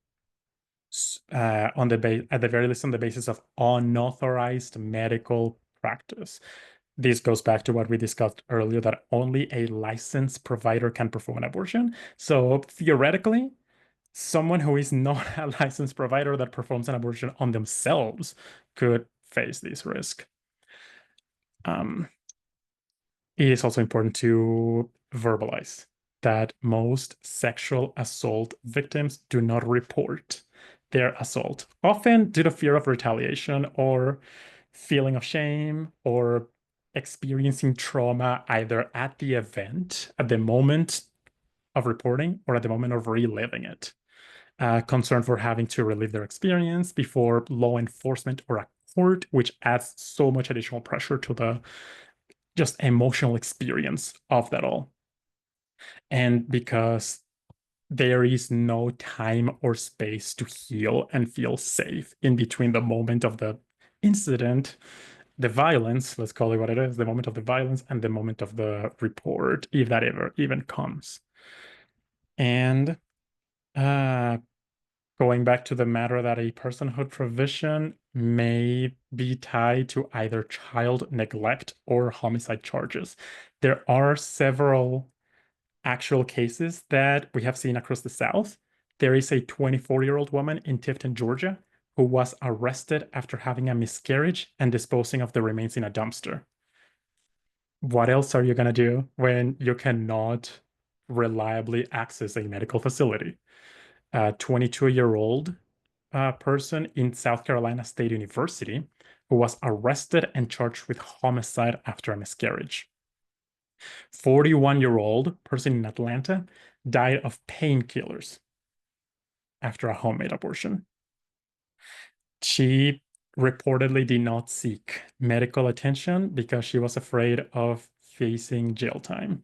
At the very least, on the basis of unauthorized medical practice. This goes back to what we discussed earlier, that only a licensed provider can perform an abortion. So theoretically, someone who is not a licensed provider that performs an abortion on themselves could face this risk. It is also important to verbalize that most sexual assault victims do not report their assault, often due to fear of retaliation or feeling of shame or experiencing trauma either at the event, at the moment of reporting, or at the moment of reliving it. Concern for having to relive their experience before law enforcement or a court, which adds so much additional pressure to the just emotional experience of that all. And because there is no time or space to heal and feel safe in between the moment of the incident, the violence, let's call it what it is, the moment of the violence and the moment of the report, if that ever even comes. And going back to the matter that a personhood provision may be tied to either child neglect or homicide charges. There are several actual cases that we have seen across the South. There is a 24-year-old woman in Tifton, Georgia, who was arrested after having a miscarriage and disposing of the remains in a dumpster. What else are you going to do when you cannot reliably access a medical facility? A 22-year-old person in South Carolina State University who was arrested and charged with homicide after a miscarriage. 41-year-old person in Atlanta died of painkillers after a homemade abortion. She reportedly did not seek medical attention because she was afraid of facing jail time.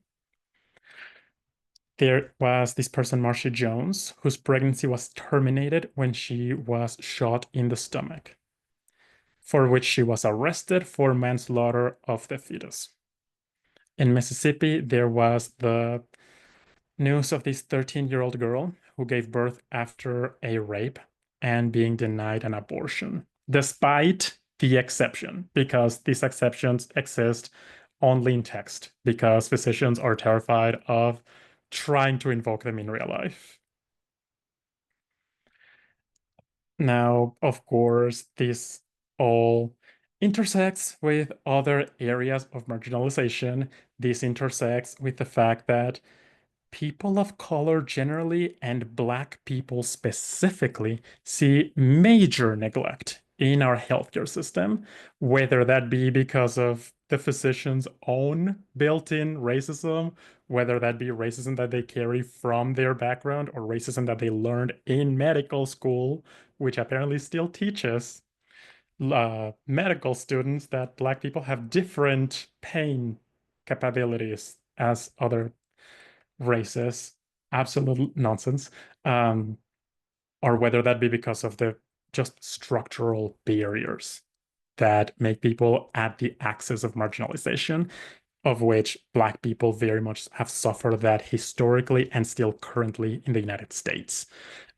There was this person, Marcia Jones, whose pregnancy was terminated when she was shot in the stomach, for which she was arrested for manslaughter of the fetus. In Mississippi, there was the news of this 13-year-old girl who gave birth after a rape and being denied an abortion, despite the exception, because these exceptions exist only in text, because physicians are terrified of trying to invoke them in real life. Now, of course, this all intersects with other areas of marginalization. This intersects with the fact that people of color generally and Black people specifically see major neglect in our healthcare system, whether that be because of the physician's own built-in racism, whether that be racism that they carry from their background or racism that they learned in medical school, which apparently still teaches medical students that Black people have different pain capabilities as other races, absolute nonsense, um, or whether that be because of the just structural barriers that make people at the axis of marginalization, of which Black people very much have suffered that historically and still currently in the United States.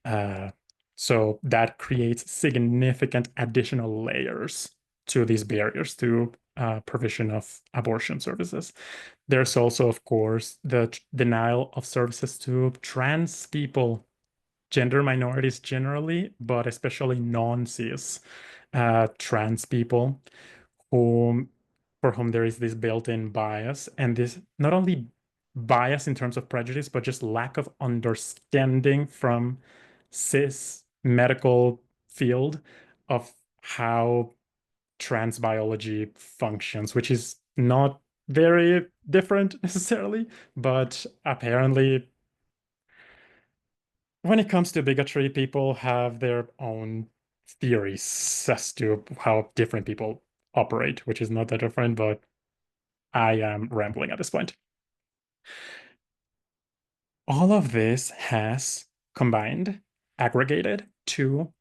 Uh, so that creates significant additional layers to these barriers to provision of abortion services. There's also, of course, the denial of services to trans people, gender minorities generally, but especially non-cis trans people whom for whom there is this built-in bias, and this not only bias in terms of prejudice, but just lack of understanding from cis medical field of how trans biology functions, which is not very different necessarily, but apparently when it comes to bigotry, people have their own theories as to how different people operate, which is not that different, but I am rambling at this point. All of this has combined, aggregated to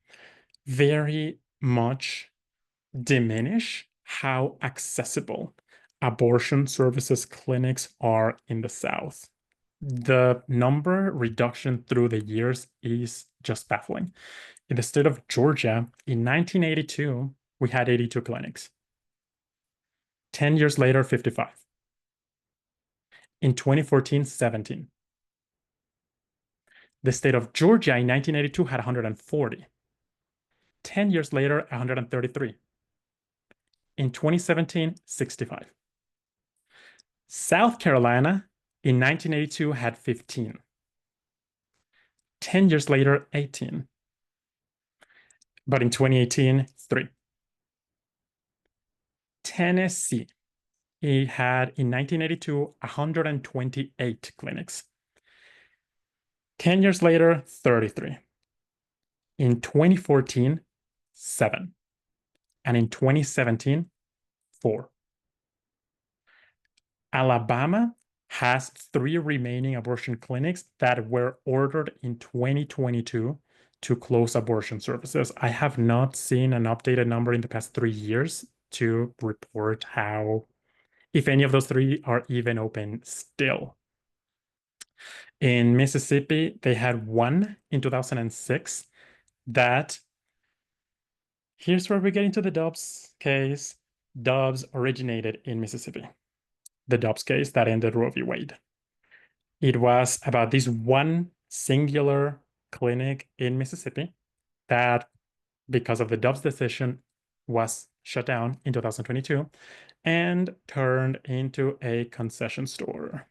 very much diminish how accessible abortion services clinics are in the South. The number reduction through the years is just baffling. In the state of Georgia, in 1982, we had 82 clinics. 10 years later, 55. In 2014, 17. The state of Georgia in 1982 had 140. 10 years later, 133. In 2017, 65. South Carolina in 1982 had 15. 10 years later, 18. But in 2018, 3. Tennessee, it had in 1982, 128 clinics. 10 years later, 33. In 2014, 7. And in 2017, 4. Alabama has 3 remaining abortion clinics that were ordered in 2022 to close abortion services. I have not seen an updated number in the past 3 years to report how, if any of those 3 are even open still. In Mississippi, they had 1 in 2006 that, here's where we get into the Dobbs case. Dobbs originated in Mississippi. The Dobbs case that ended Roe v. Wade. It was about this one singular clinic in Mississippi that, because of the Dobbs decision, was shut down in 2022 and turned into a concession store.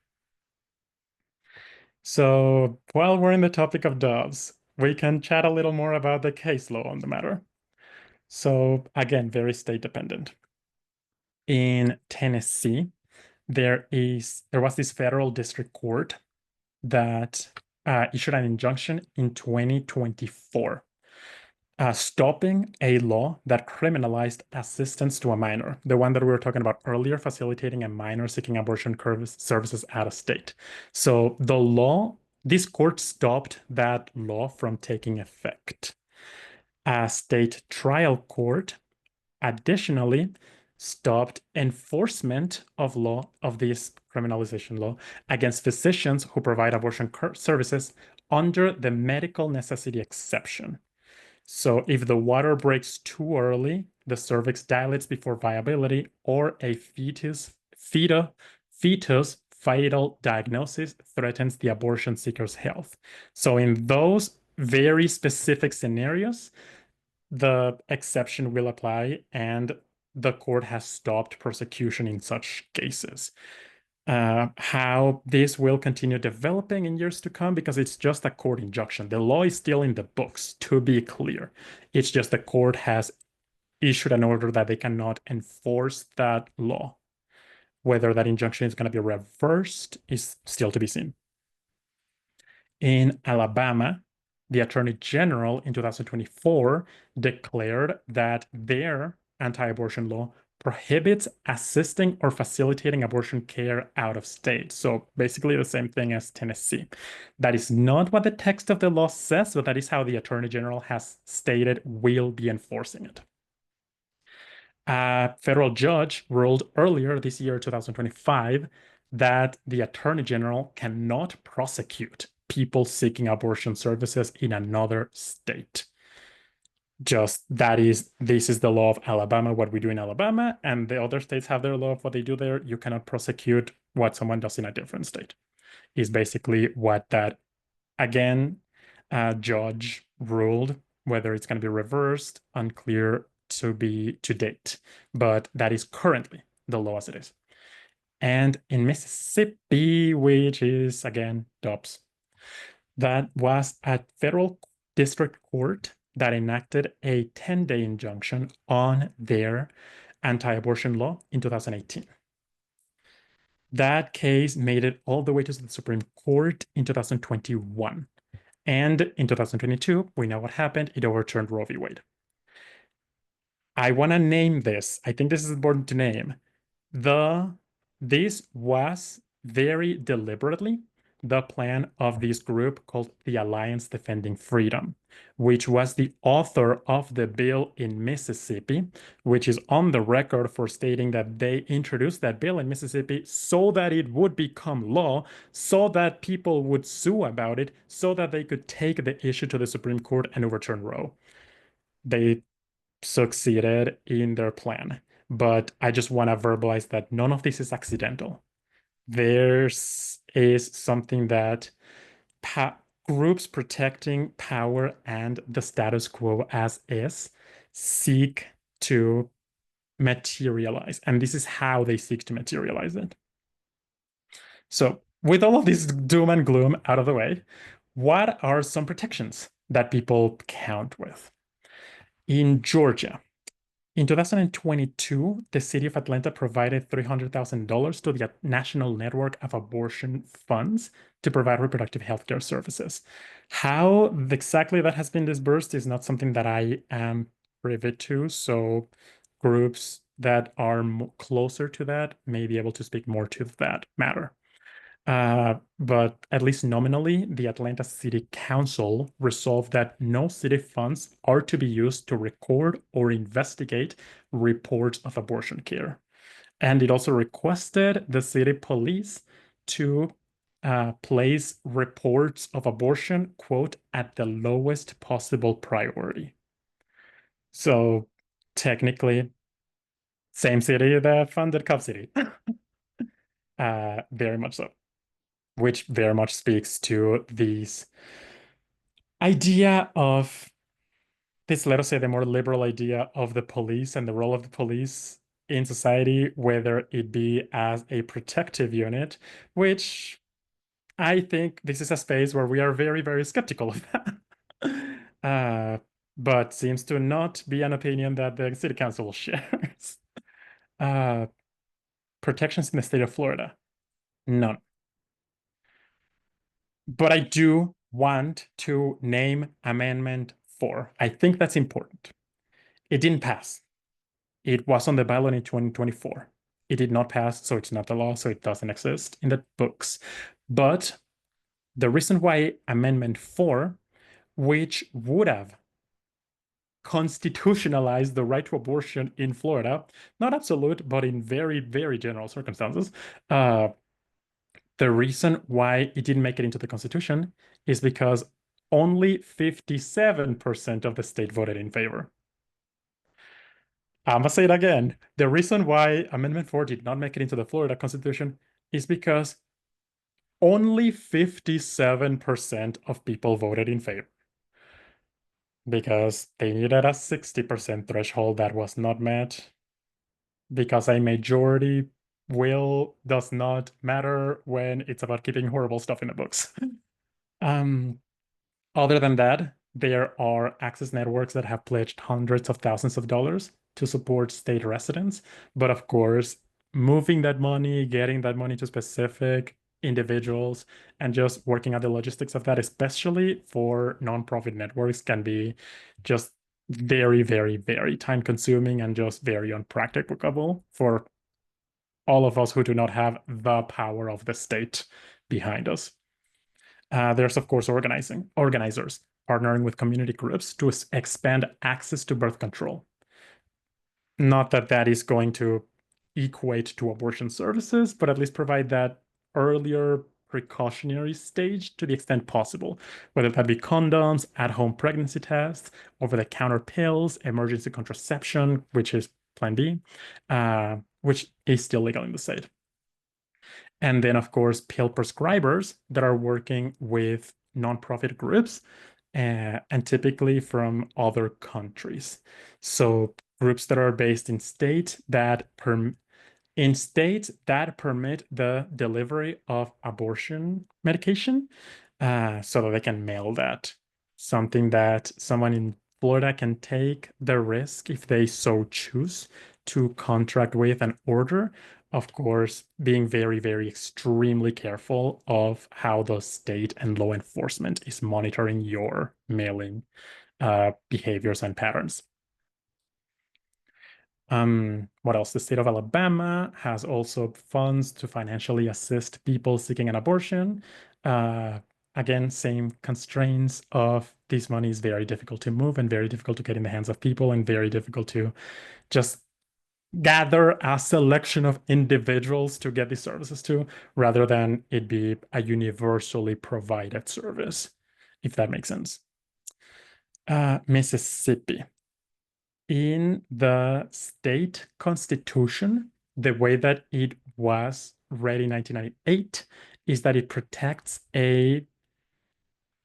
So while we're in the topic of Dobbs, we can chat a little more about the case law on the matter. So again, very state dependent. In Tennessee, there was this federal district court that issued an injunction in 2024, stopping a law that criminalized assistance to a minor, the one that we were talking about earlier, facilitating a minor seeking abortion services out of state. So this court stopped that law from taking effect. A state trial court additionally stopped enforcement of this criminalization law against physicians who provide abortion services under the medical necessity exception. So if the water breaks too early, the cervix dilates before viability, or a fetus fatal diagnosis threatens the abortion seeker's health. So in those very specific scenarios, the exception will apply and the court has stopped prosecution in such cases. How this will continue developing in years to come, because it's just a court injunction. The law is still in the books, to be clear. It's just the court has issued an order that they cannot enforce that law. Whether that injunction is going to be reversed is still to be seen. In Alabama, the Attorney General in 2024 declared that their anti-abortion law prohibits assisting or facilitating abortion care out of state. So basically the same thing as Tennessee. That is not what the text of the law says, but that is how the Attorney General has stated will be enforcing it. A federal judge ruled earlier this year, 2025, that the Attorney General cannot prosecute people seeking abortion services in another state. Just this is the law of Alabama, what we do in Alabama, and the other states have their law of what they do there. You cannot prosecute what someone does in a different state, is basically what that, again, judge ruled. Whether it's going to be reversed, unclear to date, but that is currently the law as it is. And in Mississippi, which is, again, Dobbs, that was a federal district court that enacted a 10-day injunction on their anti-abortion law in 2018. That case made it all the way to the Supreme Court in 2021. And in 2022, we know what happened. It overturned Roe v. Wade. I want to name this. I think this is important to name. This was very deliberately the plan of this group called the Alliance Defending Freedom, which was the author of the bill in Mississippi, which is on the record for stating that they introduced that bill in Mississippi so that it would become law, so that people would sue about it, so that they could take the issue to the Supreme Court and overturn Roe. They succeeded in their plan, but I just want to verbalize that none of this is accidental. There's something that groups protecting power and the status quo as is seek to materialize, and this is how they seek to materialize it. So with all of this doom and gloom out of the way, what are some protections that people count with? In Georgia, in 2022, the city of Atlanta provided $300,000 to the National Network of Abortion Funds to provide reproductive health care services. How exactly that has been disbursed is not something that I am privy to, so groups that are closer to that may be able to speak more to that matter. But at least nominally, the Atlanta City Council resolved that no city funds are to be used to record or investigate reports of abortion care. And it also requested the city police to place reports of abortion, quote, at the lowest possible priority. So technically, same city that funded Cup City. Very much so. Which very much speaks to this idea of this, let us say, the more liberal idea of the police and the role of the police in society, whether it be as a protective unit, which I think this is a space where we are very, very skeptical of that. But seems to not be an opinion that the city council shares. Protections in the state of Florida, none. But I do want to name Amendment 4. I think that's important. It didn't pass. It was on the ballot in 2024. It did not pass, so it's not the law, so it doesn't exist in the books. But the reason why Amendment 4, which would have constitutionalized the right to abortion in Florida, not absolute, but in very, very general circumstances, the reason why it didn't make it into the Constitution is because only 57% of the state voted in favor. I'm gonna say it again. The reason why Amendment 4 did not make it into the Florida Constitution is because only 57% of people voted in favor. because they needed a 60% threshold that was not met, because a majority will does not matter when it's about keeping horrible stuff in the books. Um, Other than that, there are access networks that have pledged hundreds of thousands of dollars to support state residents. But of course, moving that money, getting that money to specific individuals, and just working out the logistics of that, especially for nonprofit networks, can be just very, very, very time consuming and just very unpracticable for all of us who do not have the power of the state behind us. There's, of course, organizers partnering with community groups to expand access to birth control. Not that that is going to equate to abortion services, but at least provide that earlier precautionary stage to the extent possible, whether that be condoms, at-home pregnancy tests, over-the-counter pills, emergency contraception, which is Plan B, which is still legal in the state. And then, of course, pill prescribers that are working with nonprofit groups and typically from other countries. So groups that are based in states that permit the delivery of abortion medication, so that they can mail that. Something that someone in Florida can take the risk if they so choose to contract with and order. Of course, being very, very extremely careful of how the state and law enforcement is monitoring your mailing behaviors and patterns. What else? The state of Alabama has also funds to financially assist people seeking an abortion. Again, same constraints of this money is very difficult to move and very difficult to get in the hands of people and very difficult to just gather a selection of individuals to get these services to, rather than it be a universally provided service, if that makes sense. Mississippi. In the state constitution, the way that it was read in 1998 is that it protects a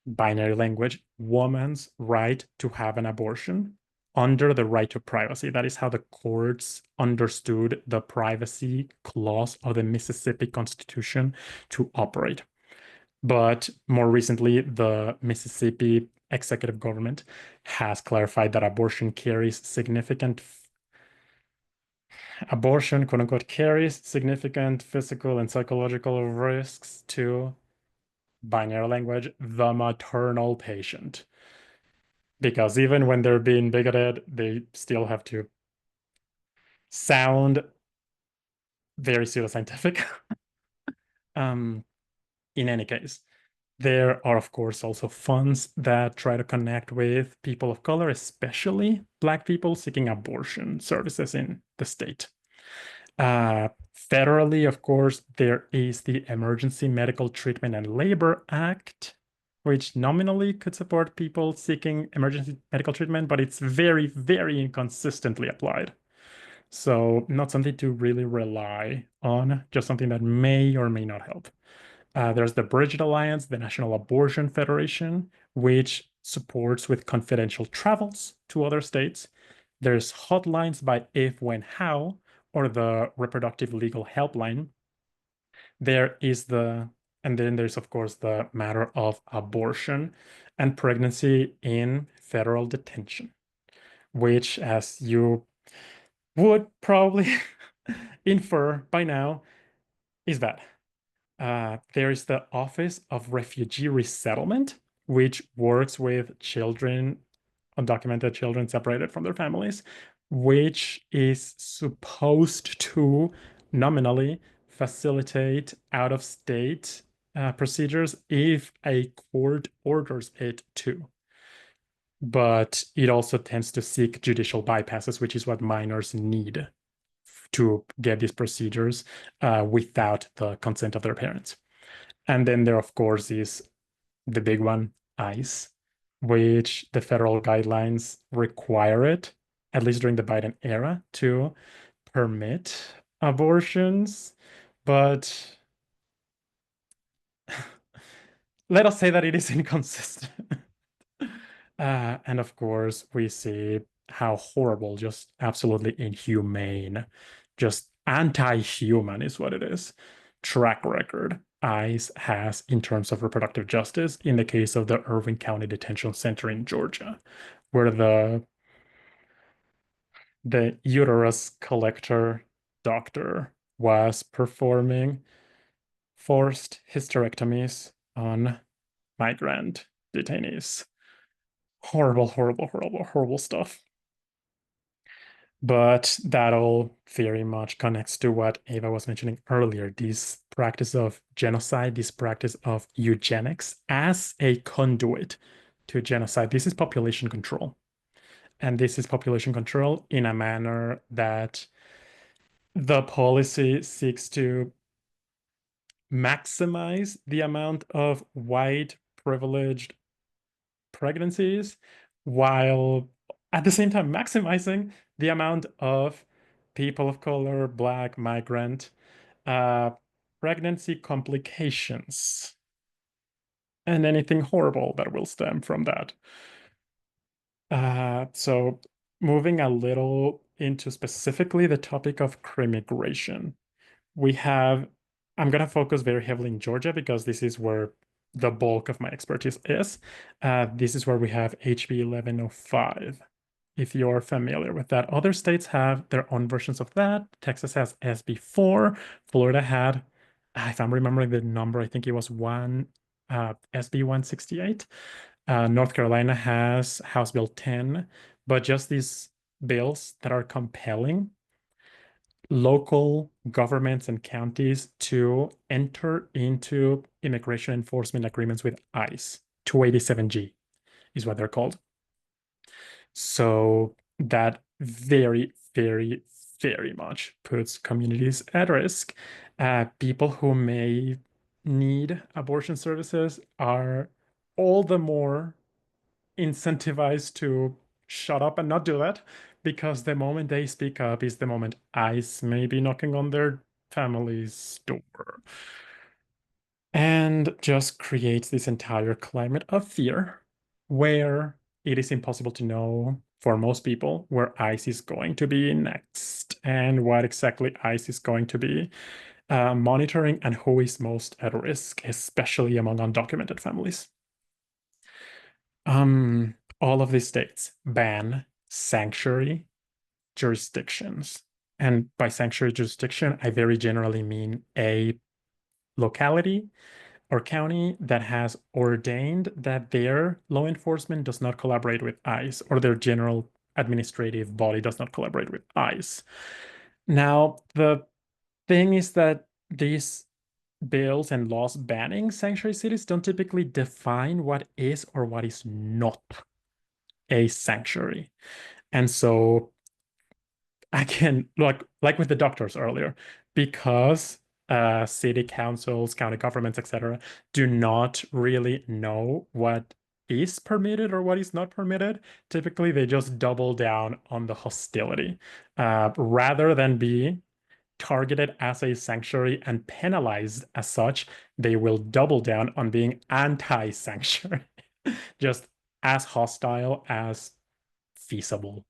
binary language woman's right to have an abortion under the right to privacy. That is how the courts understood the privacy clause of the Mississippi Constitution to operate. But more recently, the Mississippi executive government has clarified that abortion, quote unquote, carries significant physical and psychological risks to binary language, the maternal patient. Because even when they're being bigoted, they still have to sound very pseudoscientific. In any case, there are, of course, also funds that try to connect with people of color, especially Black people seeking abortion services in the state. Federally, of course, there is the Emergency Medical Treatment and Labor Act, which nominally could support people seeking emergency medical treatment, but it's very, very inconsistently applied. So not something to really rely on, just something that may or may not help. There's the Bridget Alliance, the National Abortion Federation, which supports with confidential travels to other states. There's hotlines by If, When, How, or the Reproductive Legal Helpline. And then there's, of course, the matter of abortion and pregnancy in federal detention, which, as you would probably infer by now, is bad. There is the Office of Refugee Resettlement, which works with children, undocumented children separated from their families, which is supposed to nominally facilitate out-of-state procedures if a court orders it to. But it also tends to seek judicial bypasses, which is what minors need to get these procedures without the consent of their parents. And then there, of course, is the big one, ICE, which the federal guidelines require it, at least during the Biden era, to permit abortions. But let us say that it is inconsistent. And of course, we see how horrible, just absolutely inhumane, just anti-human is what it is. Track record ICE has in terms of reproductive justice in the case of the Irving County Detention Center in Georgia, where the uterus collector doctor was performing forced hysterectomies on migrant detainees. Horrible, horrible, horrible, horrible stuff. But that all very much connects to what Ava was mentioning earlier, this practice of genocide, this practice of eugenics as a conduit to genocide. This is population control. And this is population control in a manner that the policy seeks to maximize the amount of white privileged pregnancies while at the same time maximizing the amount of people of color, Black, migrant, uh, pregnancy complications, and anything horrible that will stem from that. So moving a little into specifically the topic of crimmigration, we have, I'm going to focus very heavily in Georgia because this is where the bulk of my expertise is. This is where we have HB 1105. If you're familiar with that, other states have their own versions of that. Texas has SB4. Florida had, if I'm remembering the number, I think it was SB 168. North Carolina has House Bill 10, but just these bills that are compelling local governments and counties to enter into immigration enforcement agreements with ICE. 287G is what they're called. So that very, very, very much puts communities at risk. People who may need abortion services are all the more incentivized to shut up and not do that because the moment they speak up is the moment ICE may be knocking on their family's door and just creates this entire climate of fear where it is impossible to know for most people where ICE is going to be next and what exactly ICE is going to be monitoring and who is most at risk, especially among undocumented families. All of these states ban sanctuary jurisdictions. And by sanctuary jurisdiction, I very generally mean a locality or county that has ordained that their law enforcement does not collaborate with ICE or their general administrative body does not collaborate with ICE. Now, the thing is that these bills and laws banning sanctuary cities don't typically define what is or what is not a sanctuary. And so again, like with the doctors earlier, because city councils, county governments, etc., do not really know what is permitted or what is not permitted, typically they just double down on the hostility rather than be targeted as a sanctuary and penalized as such. They will double down on being anti-sanctuary, just as hostile as feasible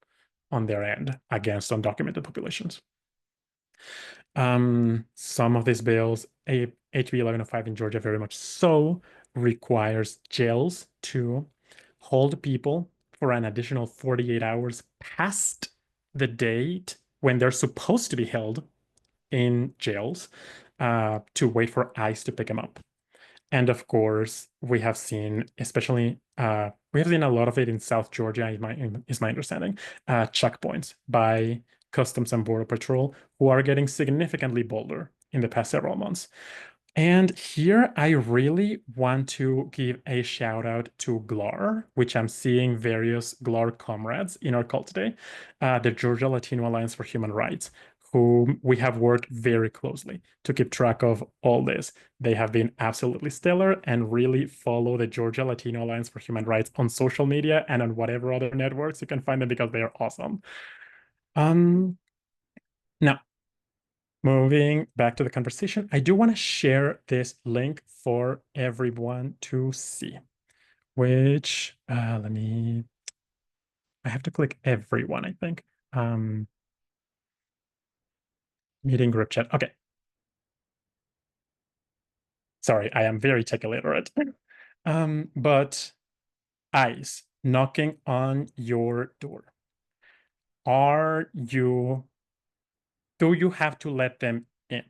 on their end against undocumented populations. Some of these bills, HB 1105 in Georgia very much so, requires jails to hold people for an additional 48 hours past the date when they're supposed to be held in jails to wait for ICE to pick them up. And of course, we have seen, especially, we have seen a lot of it in South Georgia, is my understanding, checkpoints by Customs and Border Patrol, who are getting significantly bolder in the past several months. And here I really want to give a shout out to GLAR, which I'm seeing various GLAR comrades in our call today, the Georgia Latino Alliance for Human Rights, whom we have worked very closely to keep track of all this. They have been absolutely stellar and really follow the Georgia Latino Alliance for Human Rights on social media and on whatever other networks you can find them because they are awesome. Now, moving back to the conversation, I do want to share this link for everyone to see. which let me, I have to click everyone, I think. Meeting group chat. Okay. Sorry, I am very tech illiterate. But eyes knocking on your door. Do you have to let them in?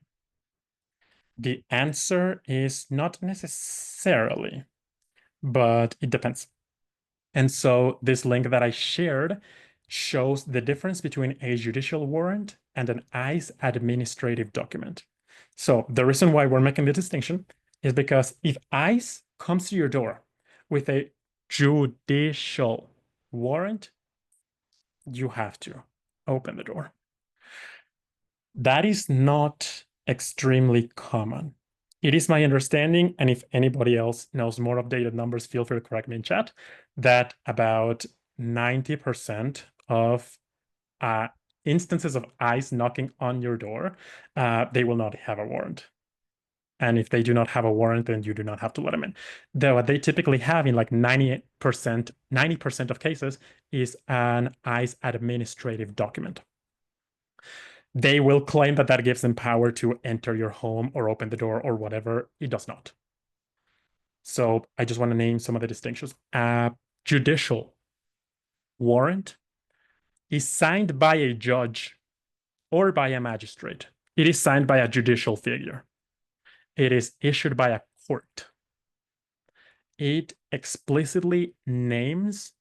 The answer is not necessarily, but it depends. And so this link that I shared shows the difference between a judicial warrant and an ICE administrative document. So the reason why we're making the distinction is because if ICE comes to your door with a judicial warrant, you have to open the door. That is not extremely common. It is my understanding, and if anybody else knows more updated numbers, feel free to correct me in chat, that about 90% of instances of ICE knocking on your door, they will not have a warrant. And if they do not have a warrant, then you do not have to let them in. Though what they typically have in like 90% of cases is an ICE administrative document. They will claim that that gives them power to enter your home or open the door or whatever. It does not. So I just want to name some of the distinctions. Judicial warrant is signed by a judge or by a magistrate. It is signed by a judicial figure. It is issued by a court. It explicitly names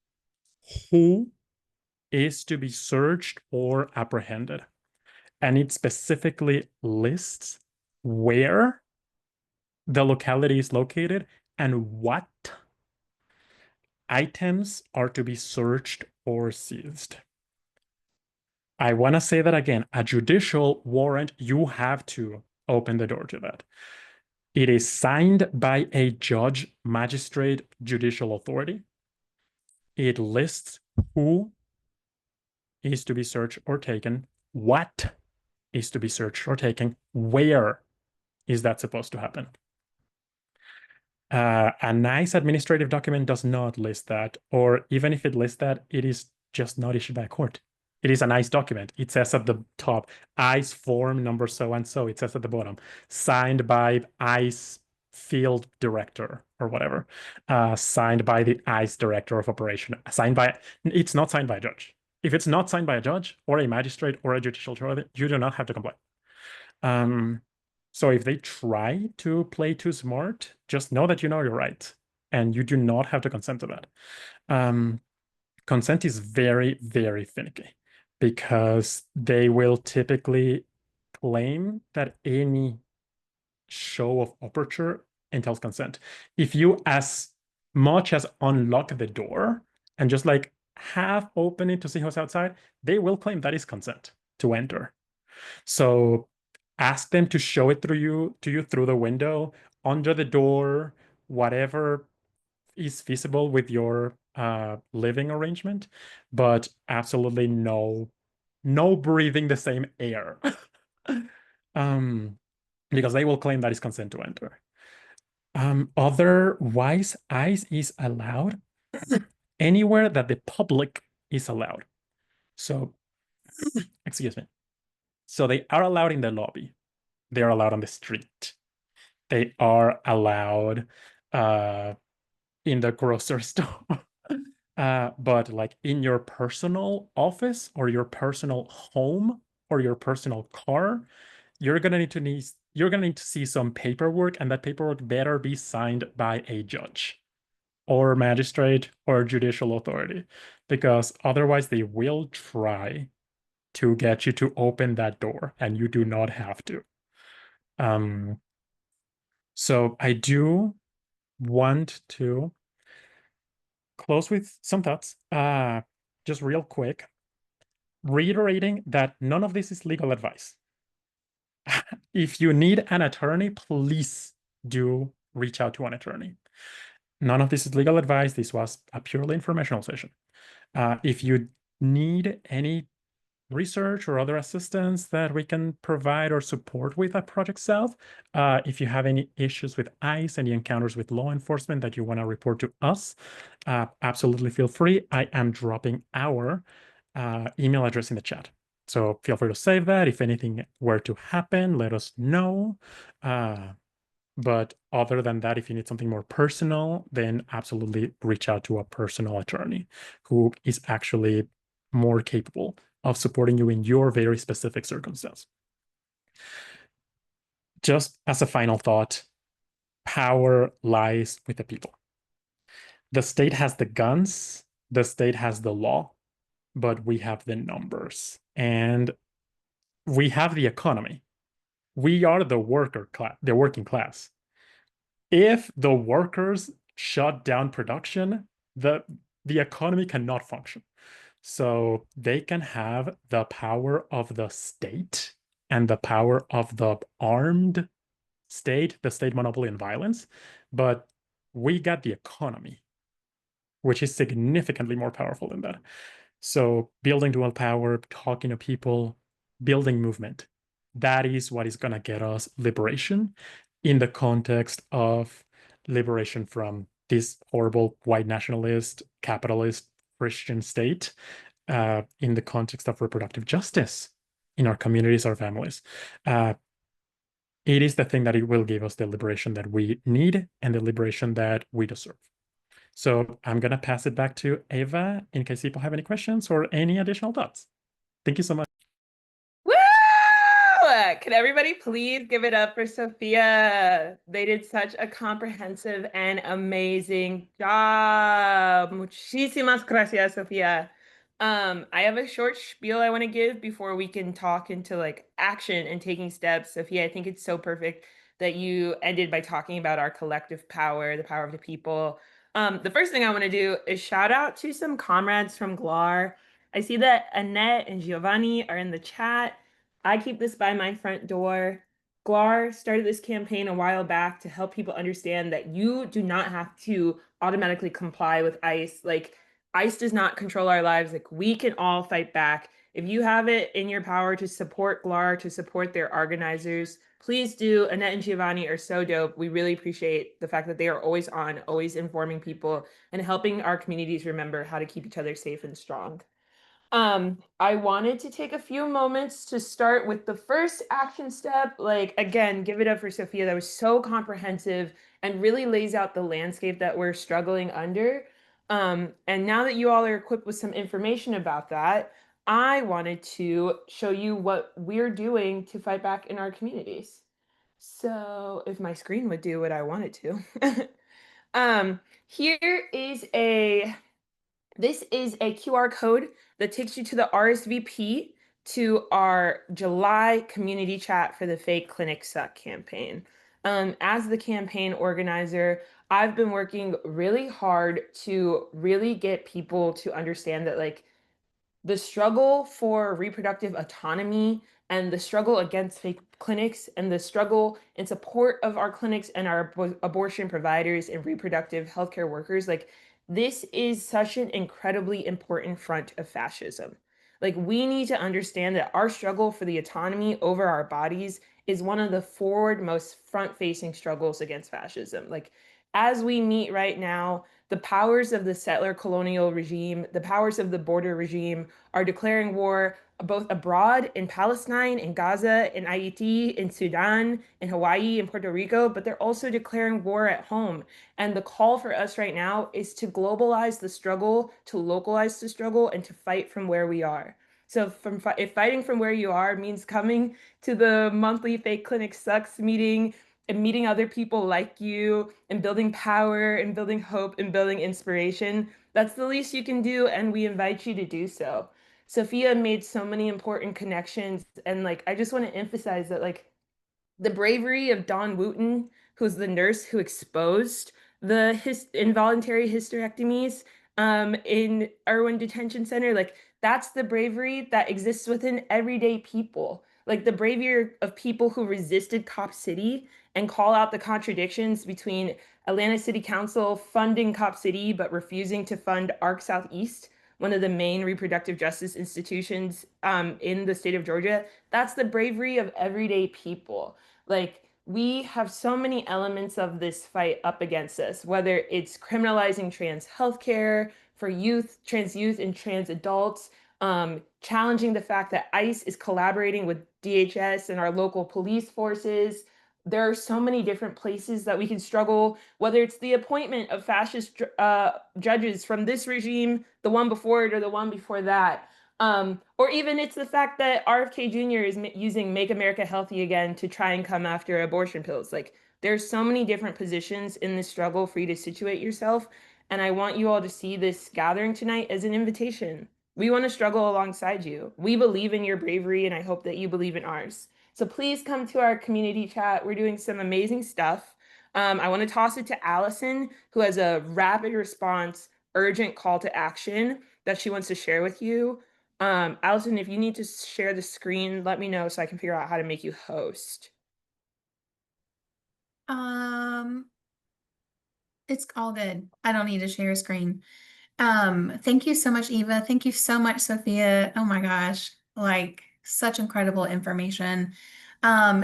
who is to be searched or apprehended. And it specifically lists where the locality is located and what items are to be searched or seized. I want to say that again, a judicial warrant, you have to open the door to that. It is signed by a judge, magistrate, judicial authority. It lists who is to be searched or taken, what is to be searched or taken, where is that supposed to happen. A nice administrative document does not list that, or even if it lists that, it is just not issued by a court. It is a nice document. It says at the top, ICE form number so and so. It says at the bottom, signed by ICE field director or whatever, signed by the ICE director of operation. It's not signed by a judge. If it's not signed by a judge or a magistrate or a judicial authority, you do not have to comply. So if they try to play too smart, just know that you know you're right, and you do not have to consent to that. Consent is very, very finicky because they will typically claim that any show of aperture entails consent. If you as much as unlock the door and just like half open it to see who's outside, they will claim that is consent to enter. So ask them to show it to you through the window, under the door, whatever is feasible with your living arrangement, but absolutely no breathing the same air. Because they will claim that is consent to enter. Otherwise, ICE is allowed anywhere that the public is allowed. So, excuse me. So they are allowed in the lobby. They are allowed on the street. They are allowed in the grocery store. But like in your personal office or your personal home or your personal car, you're gonna need to see some paperwork, and that paperwork better be signed by a judge or magistrate or judicial authority, because otherwise they will try to get you to open that door, and you do not have to. So I do want to close with some thoughts, just real quick, reiterating that none of this is legal advice. If you need an attorney, please do reach out to an attorney. None of this is legal advice. This was a purely informational session. If you need any research or other assistance that we can provide or support with at Project South. If you have any issues with ICE, any encounters with law enforcement that you want to report to us, absolutely feel free. I am dropping our email address in the chat. So feel free to save that. If anything were to happen, let us know. But other than that, if you need something more personal, then absolutely reach out to a personal attorney who is actually more capable of supporting you in your very specific circumstance. Just as a final thought, power lies with the people. The state has the guns, the state has the law, but we have the numbers and we have the economy. We are the working class. If the workers shut down production, the economy cannot function. So they can have the power of the state and the power of the armed state, the state monopoly and violence, but we got the economy, which is significantly more powerful than that. So building dual power, talking to people, building movement, that is what is going to get us liberation in the context of liberation from this horrible white nationalist, capitalist, Christian state, in the context of reproductive justice in our communities, our families. It is the thing that it will give us the liberation that we need and the liberation that we deserve. So I'm going to pass it back to Eva in case people have any questions or any additional thoughts. Thank you so much. Woo! Can everybody please give it up for Sophia? They did such a comprehensive and amazing job. Muchísimas gracias, Sophia. I have a short spiel I want to give before we can talk into like action and taking steps. Sophia, I think it's so perfect that you ended by talking about our collective power, the power of the people. The first thing I want to do is shout out to some comrades from GLAR. I see that Annette and Giovanni are in the chat. I keep this by my front door. GLAR started this campaign a while back to help people understand that you do not have to automatically comply with ICE. Like, ICE does not control our lives. Like, we can all fight back. If you have it in your power to support GLAR, to support their organizers, please do. Annette and Giovanni are so dope. We really appreciate the fact that they are always on, always informing people and helping our communities remember how to keep each other safe and strong. I wanted to take a few moments to start with the first action step. Like, again, give it up for Sophia. That was so comprehensive and really lays out the landscape that we're struggling under. And now that you all are equipped with some information about that, I wanted to show you what we're doing to fight back in our communities. So if my screen would do what I want it to. Here is this is a QR code that takes you to the RSVP to our July community chat for the Fake Clinics Suck campaign. As the campaign organizer, I've been working really hard to really get people to understand that, like, the struggle for reproductive autonomy and the struggle against fake clinics and the struggle in support of our clinics and our abortion providers and reproductive healthcare workers, like, this is such an incredibly important front of fascism. Like, we need to understand that our struggle for the autonomy over our bodies is one of the forward most front-facing struggles against fascism. Like, as we meet right now, the powers of the settler colonial regime, the powers of the border regime are declaring war both abroad in Palestine, in Gaza, in Haiti, in Sudan, in Hawaii, in Puerto Rico, but they're also declaring war at home. And the call for us right now is to globalize the struggle, to localize the struggle, and to fight from where we are. So if fighting from where you are means coming to the monthly Fake Clinic Sucks meeting and meeting other people like you and building power and building hope and building inspiration, that's the least you can do, and we invite you to do so. Sophia made so many important connections, and like, I just want to emphasize that, like, the bravery of Dawn Wooten, who's the nurse who exposed the involuntary hysterectomies in Irwin Detention Center, like, that's the bravery that exists within everyday people. Like, the bravery of people who resisted Cop City and call out the contradictions between Atlanta City Council funding Cop City but refusing to fund ARC Southeast. one of the main reproductive justice institutions in the state of Georgia. That's the bravery of everyday people. Like, we have so many elements of this fight up against us, whether it's criminalizing trans healthcare for youth, trans youth, and trans adults, challenging the fact that ICE is collaborating with DHS and our local police forces. There are so many different places that we can struggle, whether it's the appointment of fascist judges from this regime, the one before it, or the one before that. Or even it's the fact that RFK Jr. is using Make America Healthy Again to try and come after abortion pills. Like, there's so many different positions in this struggle for you to situate yourself. And I want you all to see this gathering tonight as an invitation. We want to struggle alongside you. We believe in your bravery, and I hope that you believe in ours. So please come to our community chat. We're doing some amazing stuff. I want to toss it to Allison, who has a rapid response, urgent call to action that she wants to share with you. Allison, if you need to share the screen, let me know so I can figure out how to make you host. It's all good. I don't need to share a screen. Thank you so much, Eva. Thank you so much, Sophia. Oh my gosh, like such incredible information.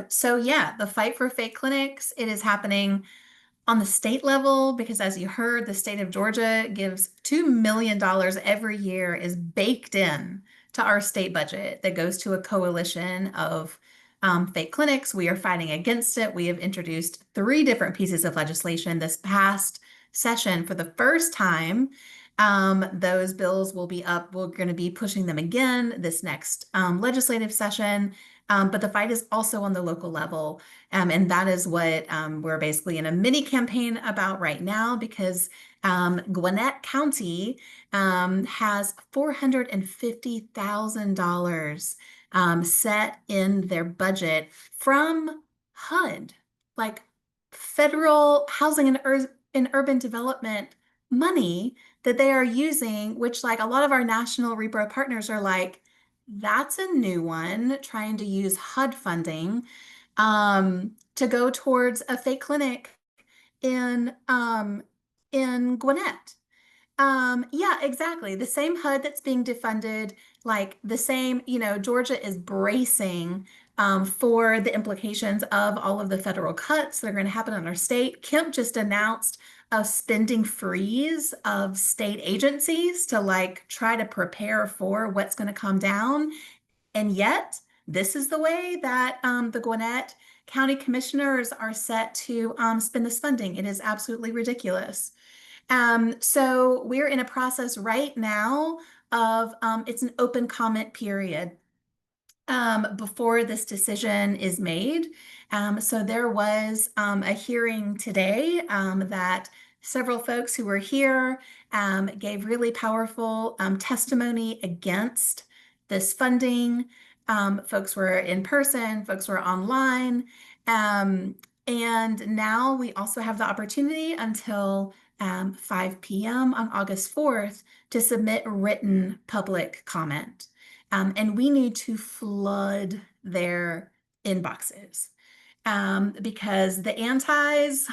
So yeah, the fight for fake clinics, it is happening on the state level, because as you heard, the state of Georgia gives $2 million every year is baked in to our state budget that goes to a coalition of fake clinics. We are fighting against it. We have introduced 3 different pieces of legislation this past session for the first time. Those bills will be up. We're going to be pushing them again this next legislative session. But the fight is also on the local level. And that is what we're basically in a mini campaign about right now, because Gwinnett County has $450,000 set in their budget from HUD, like federal housing and urban development money that they are using, which like a lot of our national repro partners are like, that's a new one, trying to use HUD funding to go towards a fake clinic in Gwinnett. Yeah, exactly. The same HUD that's being defunded, like the same, Georgia is bracing for the implications of all of the federal cuts that are going to happen in our state. Kemp just announced a spending freeze of state agencies to like try to prepare for what's going to come down. And yet, this is the way that the Gwinnett County Commissioners are set to spend this funding. It is absolutely ridiculous. So we're in a process right now of it's an open comment period before this decision is made. So there was a hearing today that several folks who were here gave really powerful testimony against this funding. Folks were in person, folks were online. And now we also have the opportunity until 5 p.m. on August 4th to submit written public comment. And we need to flood their inboxes because the antis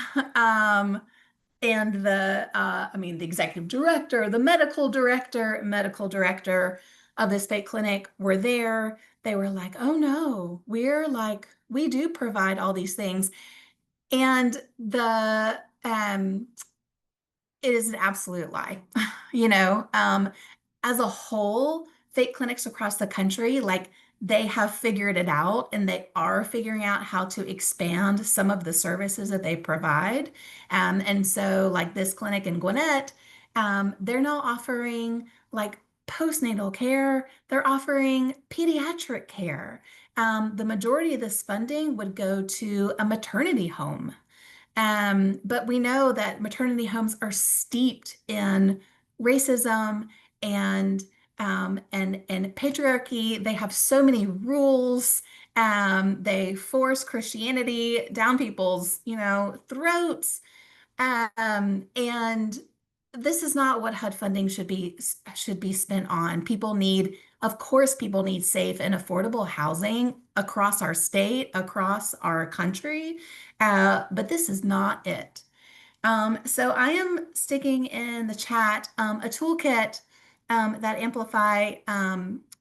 and the executive director, the medical director of this fake clinic were there. They were like, oh no, we do provide all these things. And it is an absolute lie. As a whole, fake clinics across the country, like they have figured it out and they are figuring out how to expand some of the services that they provide. And so like this clinic in Gwinnett, they're now offering like postnatal care, they're offering pediatric care. The majority of this funding would go to a maternity home. But we know that maternity homes are steeped in racism and patriarchy. They have so many rules. They force Christianity down people's, throats. And this is not what HUD funding should be spent on. Of course, people need safe and affordable housing across our state, across our country, but this is not it. So I am sticking in the chat a toolkit that Amplify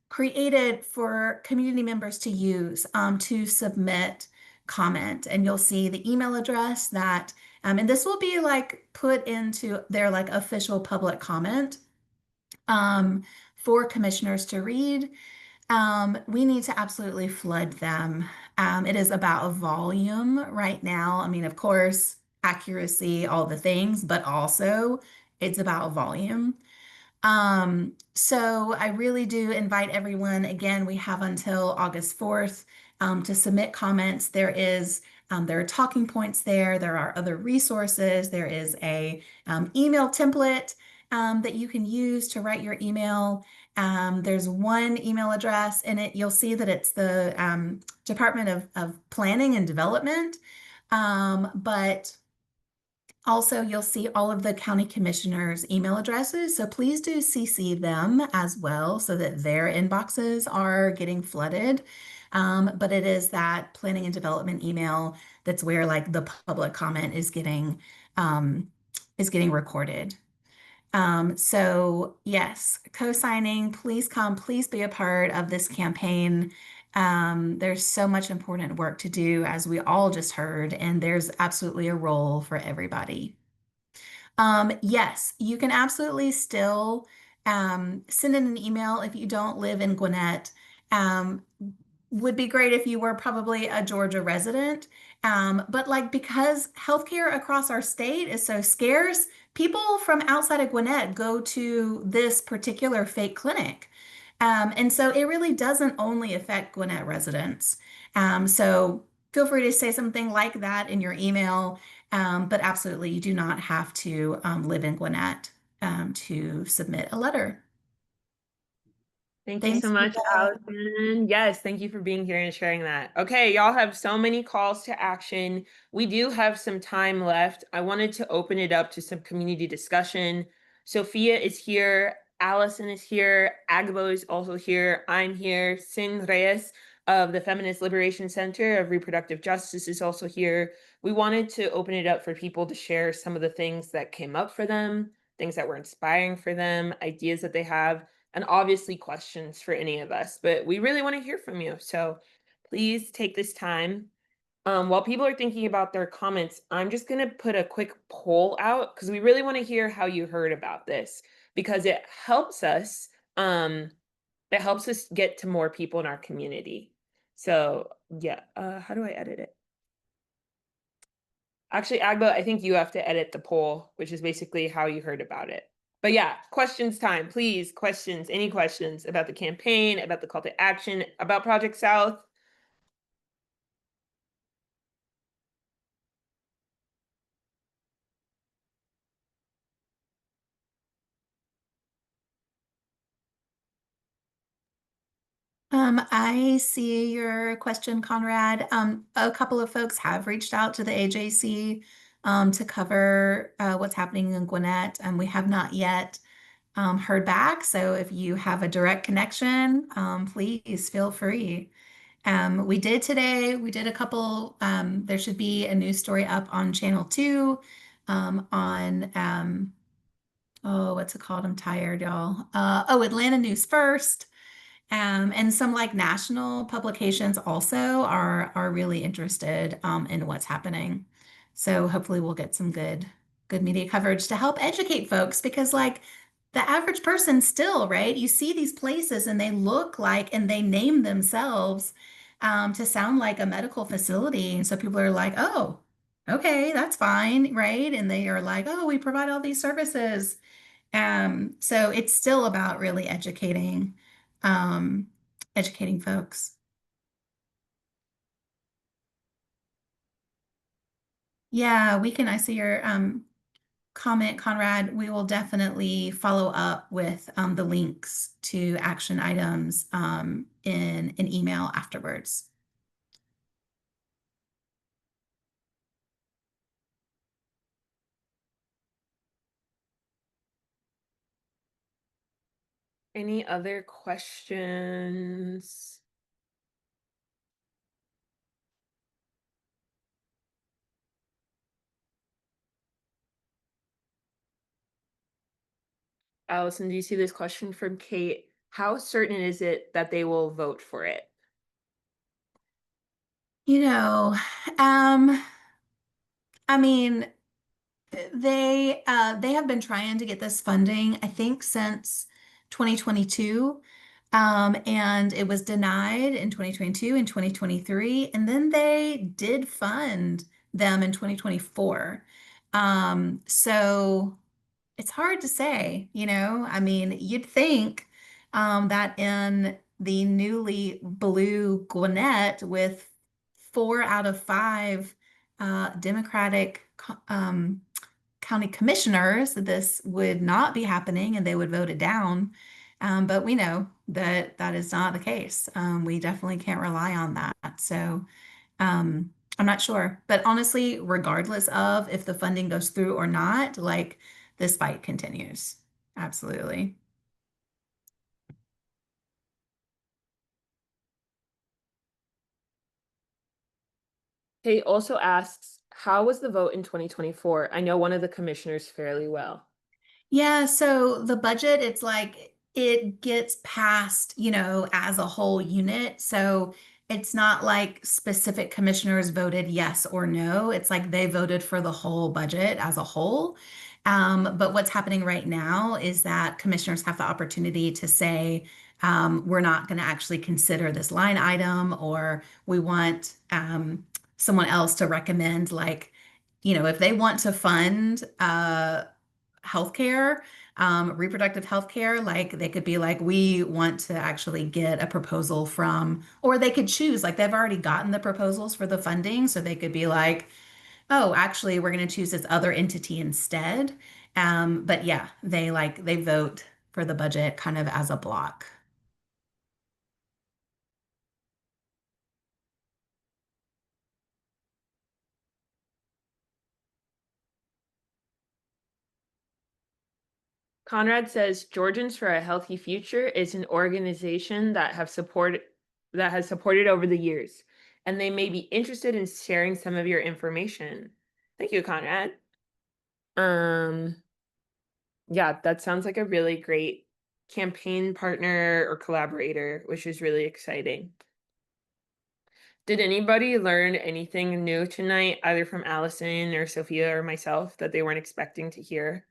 created for community members to use to submit comment. And you'll see the email address that, and this will be like put into their like official public comment for commissioners to read. We need to absolutely flood them. It is about volume right now. I mean, of course, accuracy, all the things, but also it's about volume. So I really do invite everyone. Again, we have until August 4th to submit comments. There are talking points there. There are other resources. There is a email template that you can use to write your email. There's one email address in it. You'll see that it's the Department of Planning and Development. But also, you'll see all of the county commissioners' email addresses. So please do CC them as well so that their inboxes are getting flooded. But it is that planning and development email that's where like the public comment is getting recorded. So yes, co-signing, please come, please be a part of this campaign. There's so much important work to do, as we all just heard, and there's absolutely a role for everybody. Yes, you can absolutely still send in an email if you don't live in Gwinnett. Would be great if you were probably a Georgia resident. But like because healthcare across our state is so scarce, people from outside of Gwinnett go to this particular fake clinic. And so it really doesn't only affect Gwinnett residents. So feel free to say something like that in your email. But absolutely, you do not have to live in Gwinnett to submit a letter. Thank you Thanks, so much, Rita. Allison. Yes, thank you for being here and sharing that. Okay, y'all have so many calls to action. We do have some time left. I wanted to open it up to some community discussion. Sophia is here. Allison is here. Agbo is also here. I'm here. Sin Reyes of the Feminist Liberation Center of Reproductive Justice is also here. We wanted to open it up for people to share some of the things that came up for them, things that were inspiring for them, ideas that they have, and obviously questions for any of us, but we really want to hear from you. So please take this time. While people are thinking about their comments, I'm just going to put a quick poll out because we really want to hear how you heard about this, because it helps us get to more people in our community. So yeah, how do I edit it? Actually, Agbo, I think you have to edit the poll, which is basically how you heard about it. But yeah, questions time, please. Questions, any questions about the campaign, about the call to action, about Project South? I see your question, Conrad. A couple of folks have reached out to the AJC to cover what's happening in Gwinnett, and we have not yet heard back. So if you have a direct connection, please feel free. We did today, we did a couple, there should be a news story up on Channel 2 on, oh, what's it called? I'm tired, y'all. Atlanta News First. And some like national publications also are really interested in what's happening. So hopefully we'll get some good media coverage to help educate folks, because like the average person still, right? You see these places and they look like, and they name themselves to sound like a medical facility. And so people are like, oh, okay, that's fine, right? And they are like, oh, we provide all these services. So it's still about really um, educating folks. Yeah, we can. I see your comment, Conrad. We will definitely follow up with the links to action items in an email afterwards. Any other questions? Allison, do you see this question from Kate? How certain is it that they will vote for it? You know, I mean, they have been trying to get this funding, I think, since 2022. And it was denied in 2022 and 2023, and then they did fund them in 2024. So it's hard to say, I mean, you'd think that in the newly blue Gwinnett with 4 out of 5 Democratic county commissioners, this would not be happening and they would vote it down. But we know that that is not the case. We definitely can't rely on that. So I'm not sure. But honestly, regardless of if the funding goes through or not, like this fight continues. Absolutely. Kate also asks, how was the vote in 2024? I know one of the commissioners fairly well. Yeah, so the budget, it's like it gets passed, as a whole unit. So it's not like specific commissioners voted yes or no. It's like they voted for the whole budget as a whole. But what's happening right now is that commissioners have the opportunity to say, we're not going to actually consider this line item, or we want someone else to recommend, like, if they want to fund healthcare, reproductive healthcare, like they could be like, we want to actually get a proposal from, or they could choose, like they've already gotten the proposals for the funding. So they could be like, oh, actually, we're going to choose this other entity instead. But yeah, they vote for the budget kind of as a block. Conrad says Georgians for a Healthy Future is an organization that has supported over the years, and they may be interested in sharing some of your information. Thank you, Conrad. Yeah, that sounds like a really great campaign partner or collaborator, which is really exciting. Did anybody learn anything new tonight, either from Allison or Sophia or myself, that they weren't expecting to hear?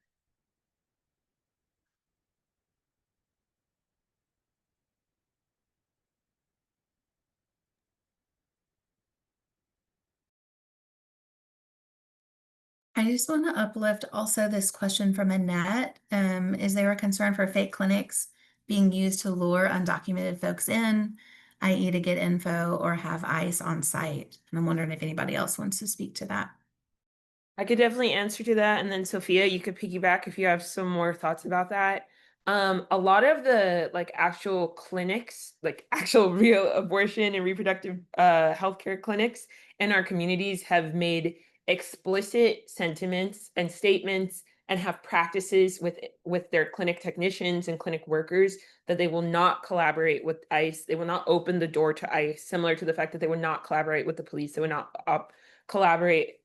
I just want to uplift also this question from Annette. Is there a concern for fake clinics being used to lure undocumented folks in, i.e. to get info or have ICE on site? And I'm wondering if anybody else wants to speak to that. I could definitely answer to that, and then Sophia, you could piggyback if you have some more thoughts about that. A lot of the actual clinics, like actual real abortion and reproductive healthcare clinics in our communities have made explicit sentiments and statements and have practices with their clinic technicians and clinic workers that they will not collaborate with ICE. They will not open the door to ICE, similar to the fact that they would not collaborate with the police. They would not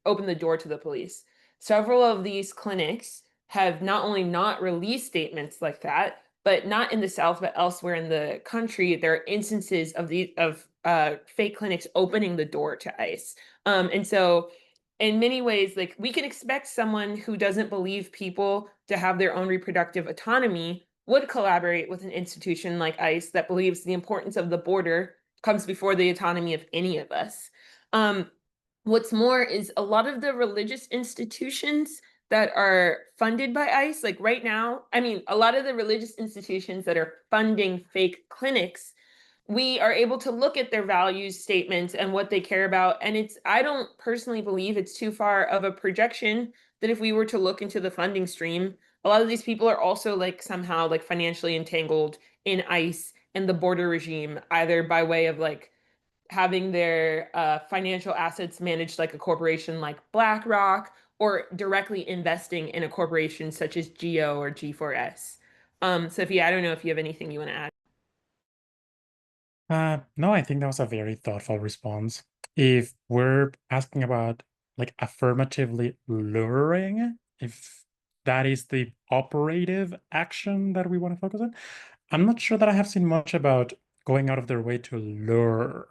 open the door to the police. Several of these clinics have not only not released statements like that, but not in the South, but elsewhere in the country, there are instances of fake clinics opening the door to ICE. And so in many ways, like, we can expect someone who doesn't believe people to have their own reproductive autonomy would collaborate with an institution like ICE that believes the importance of the border comes before the autonomy of any of us. What's more is a lot of the religious institutions that are funded by ICE, like right now, I mean, a lot of the religious institutions that are funding fake clinics, we are able to look at their values statements and what they care about. And I don't personally believe it's too far of a projection that if we were to look into the funding stream, a lot of these people are also somehow financially entangled in ICE and the border regime, either by way of having their financial assets managed like a corporation like BlackRock, or directly investing in a corporation such as Geo or G4S. Sophia, I don't know if you have anything you want to add. No, I think that was a very thoughtful response. If we're asking about affirmatively luring, if that is the operative action that we want to focus on. I'm not sure that I have seen much about going out of their way to lure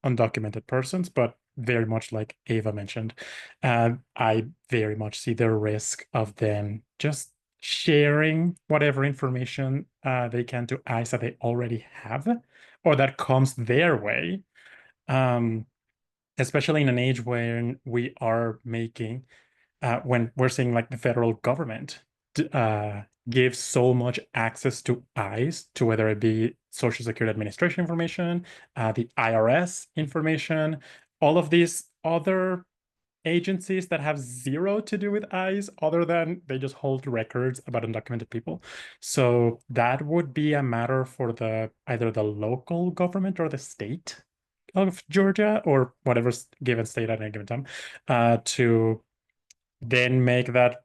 undocumented persons, but very much like Ava mentioned, I very much see the risk of them just sharing whatever information they can to ICE that they already have or that comes their way. Especially in an age when we are making, when we're seeing like the federal government give so much access to ICE, to whether it be Social Security Administration information, the IRS information, all of these other agencies that have zero to do with ICE other than they just hold records about undocumented people. So that would be a matter for the either the local government or the state of Georgia or whatever given state at any given time to then make that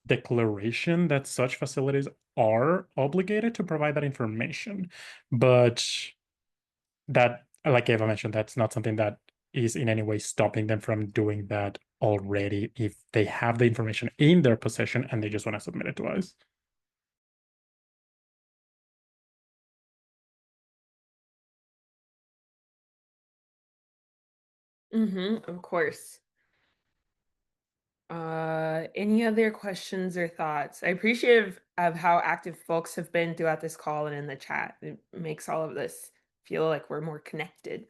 declaration that such facilities are obligated to provide that information. But that, like Eva mentioned, that's not something that is in any way stopping them from doing that already if they have the information in their possession and they just want to submit it to us. Of course. Any other questions or thoughts? I appreciate of how active folks have been throughout this call and in the chat. It makes all of this feel like we're more connected.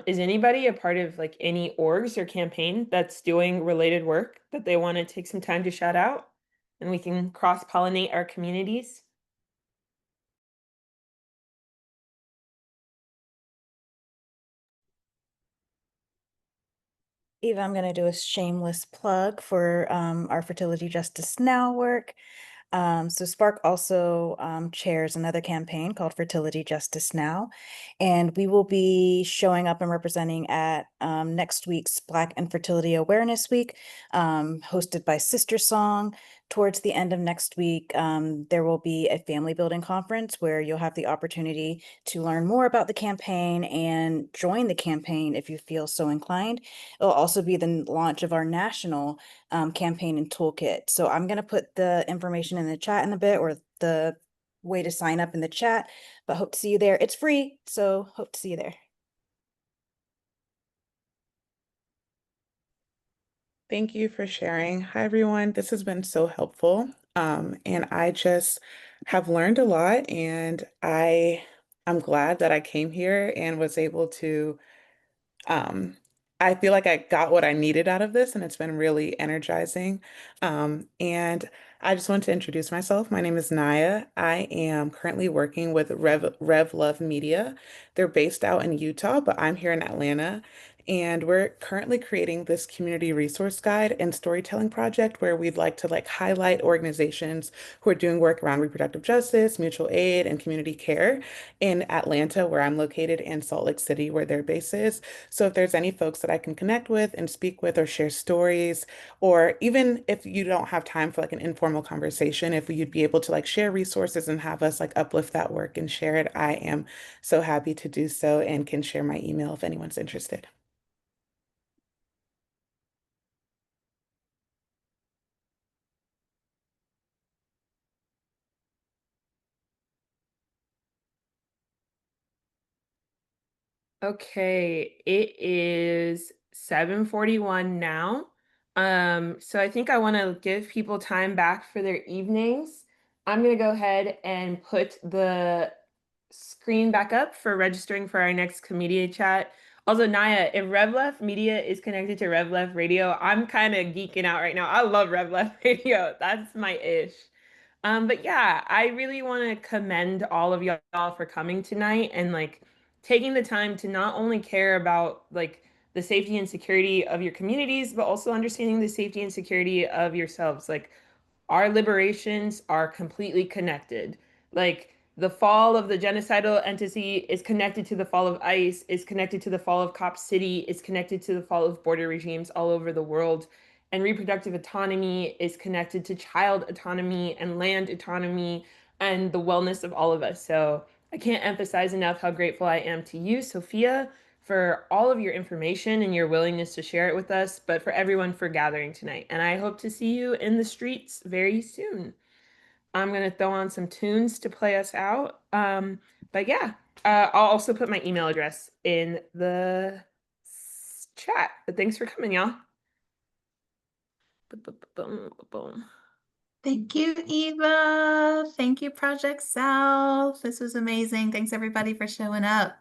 Is anybody a part of like any orgs or campaign that's doing related work that they want to take some time to shout out and we can cross-pollinate our communities? Eva, I'm going to do a shameless plug for our Fertility Justice Now work. So Spark also chairs another campaign called Fertility Justice Now, and we will be showing up and representing at next week's Black Infertility Awareness Week, hosted by Sister Song. Towards the end of next week, there will be a family building conference where you'll have the opportunity to learn more about the campaign and join the campaign if you feel so inclined. It'll also be the launch of our national campaign and toolkit. So I'm going to put the information in the chat in a bit, or the way to sign up in the chat, but hope to see you there. It's free, so hope to see you there. Thank you for sharing. Hi, everyone. This has been so helpful. And I just have learned a lot, and I'm glad that I came here and was able to I feel like I got what I needed out of this, and it's been really energizing. And I just want to introduce myself. My name is Naya. I am currently working with Rev Love Media. They're based out in Utah, but I'm here in Atlanta. And we're currently creating this community resource guide and storytelling project where we'd like to like highlight organizations who are doing work around reproductive justice, mutual aid, and community care in Atlanta, where I'm located, and Salt Lake City, where their base is. So if there's any folks that I can connect with and speak with or share stories, or even if you don't have time for like an informal conversation, if you'd be able to like share resources and have us like uplift that work and share it, I am so happy to do so and can share my email if anyone's interested. Okay, it is 7:41 now. So I think I want to give people time back for their evenings. I'm gonna go ahead and put the screen back up for registering for our next community chat. Also, Naya, if RevLeft Media is connected to RevLeft Radio, I'm kind of geeking out right now. I love RevLeft Radio. That's my ish. But yeah, I really want to commend all of y'all for coming tonight and like taking the time to not only care about like the safety and security of your communities, but also understanding the safety and security of yourselves. Like our liberations are completely connected. Like the fall of the genocidal entity is connected to the fall of ICE, is connected to the fall of Cop City, is connected to the fall of border regimes all over the world. And reproductive autonomy is connected to child autonomy and land autonomy and the wellness of all of us. So I can't emphasize enough how grateful I am to you, Sophia, for all of your information and your willingness to share it with us, but for everyone for gathering tonight. And I hope to see you in the streets very soon. I'm going to throw on some tunes to play us out. But yeah, I'll also put my email address in the chat. But thanks for coming, y'all. Boom. Thank you, Eva. Thank you, Project South. This was amazing. Thanks everybody for showing up.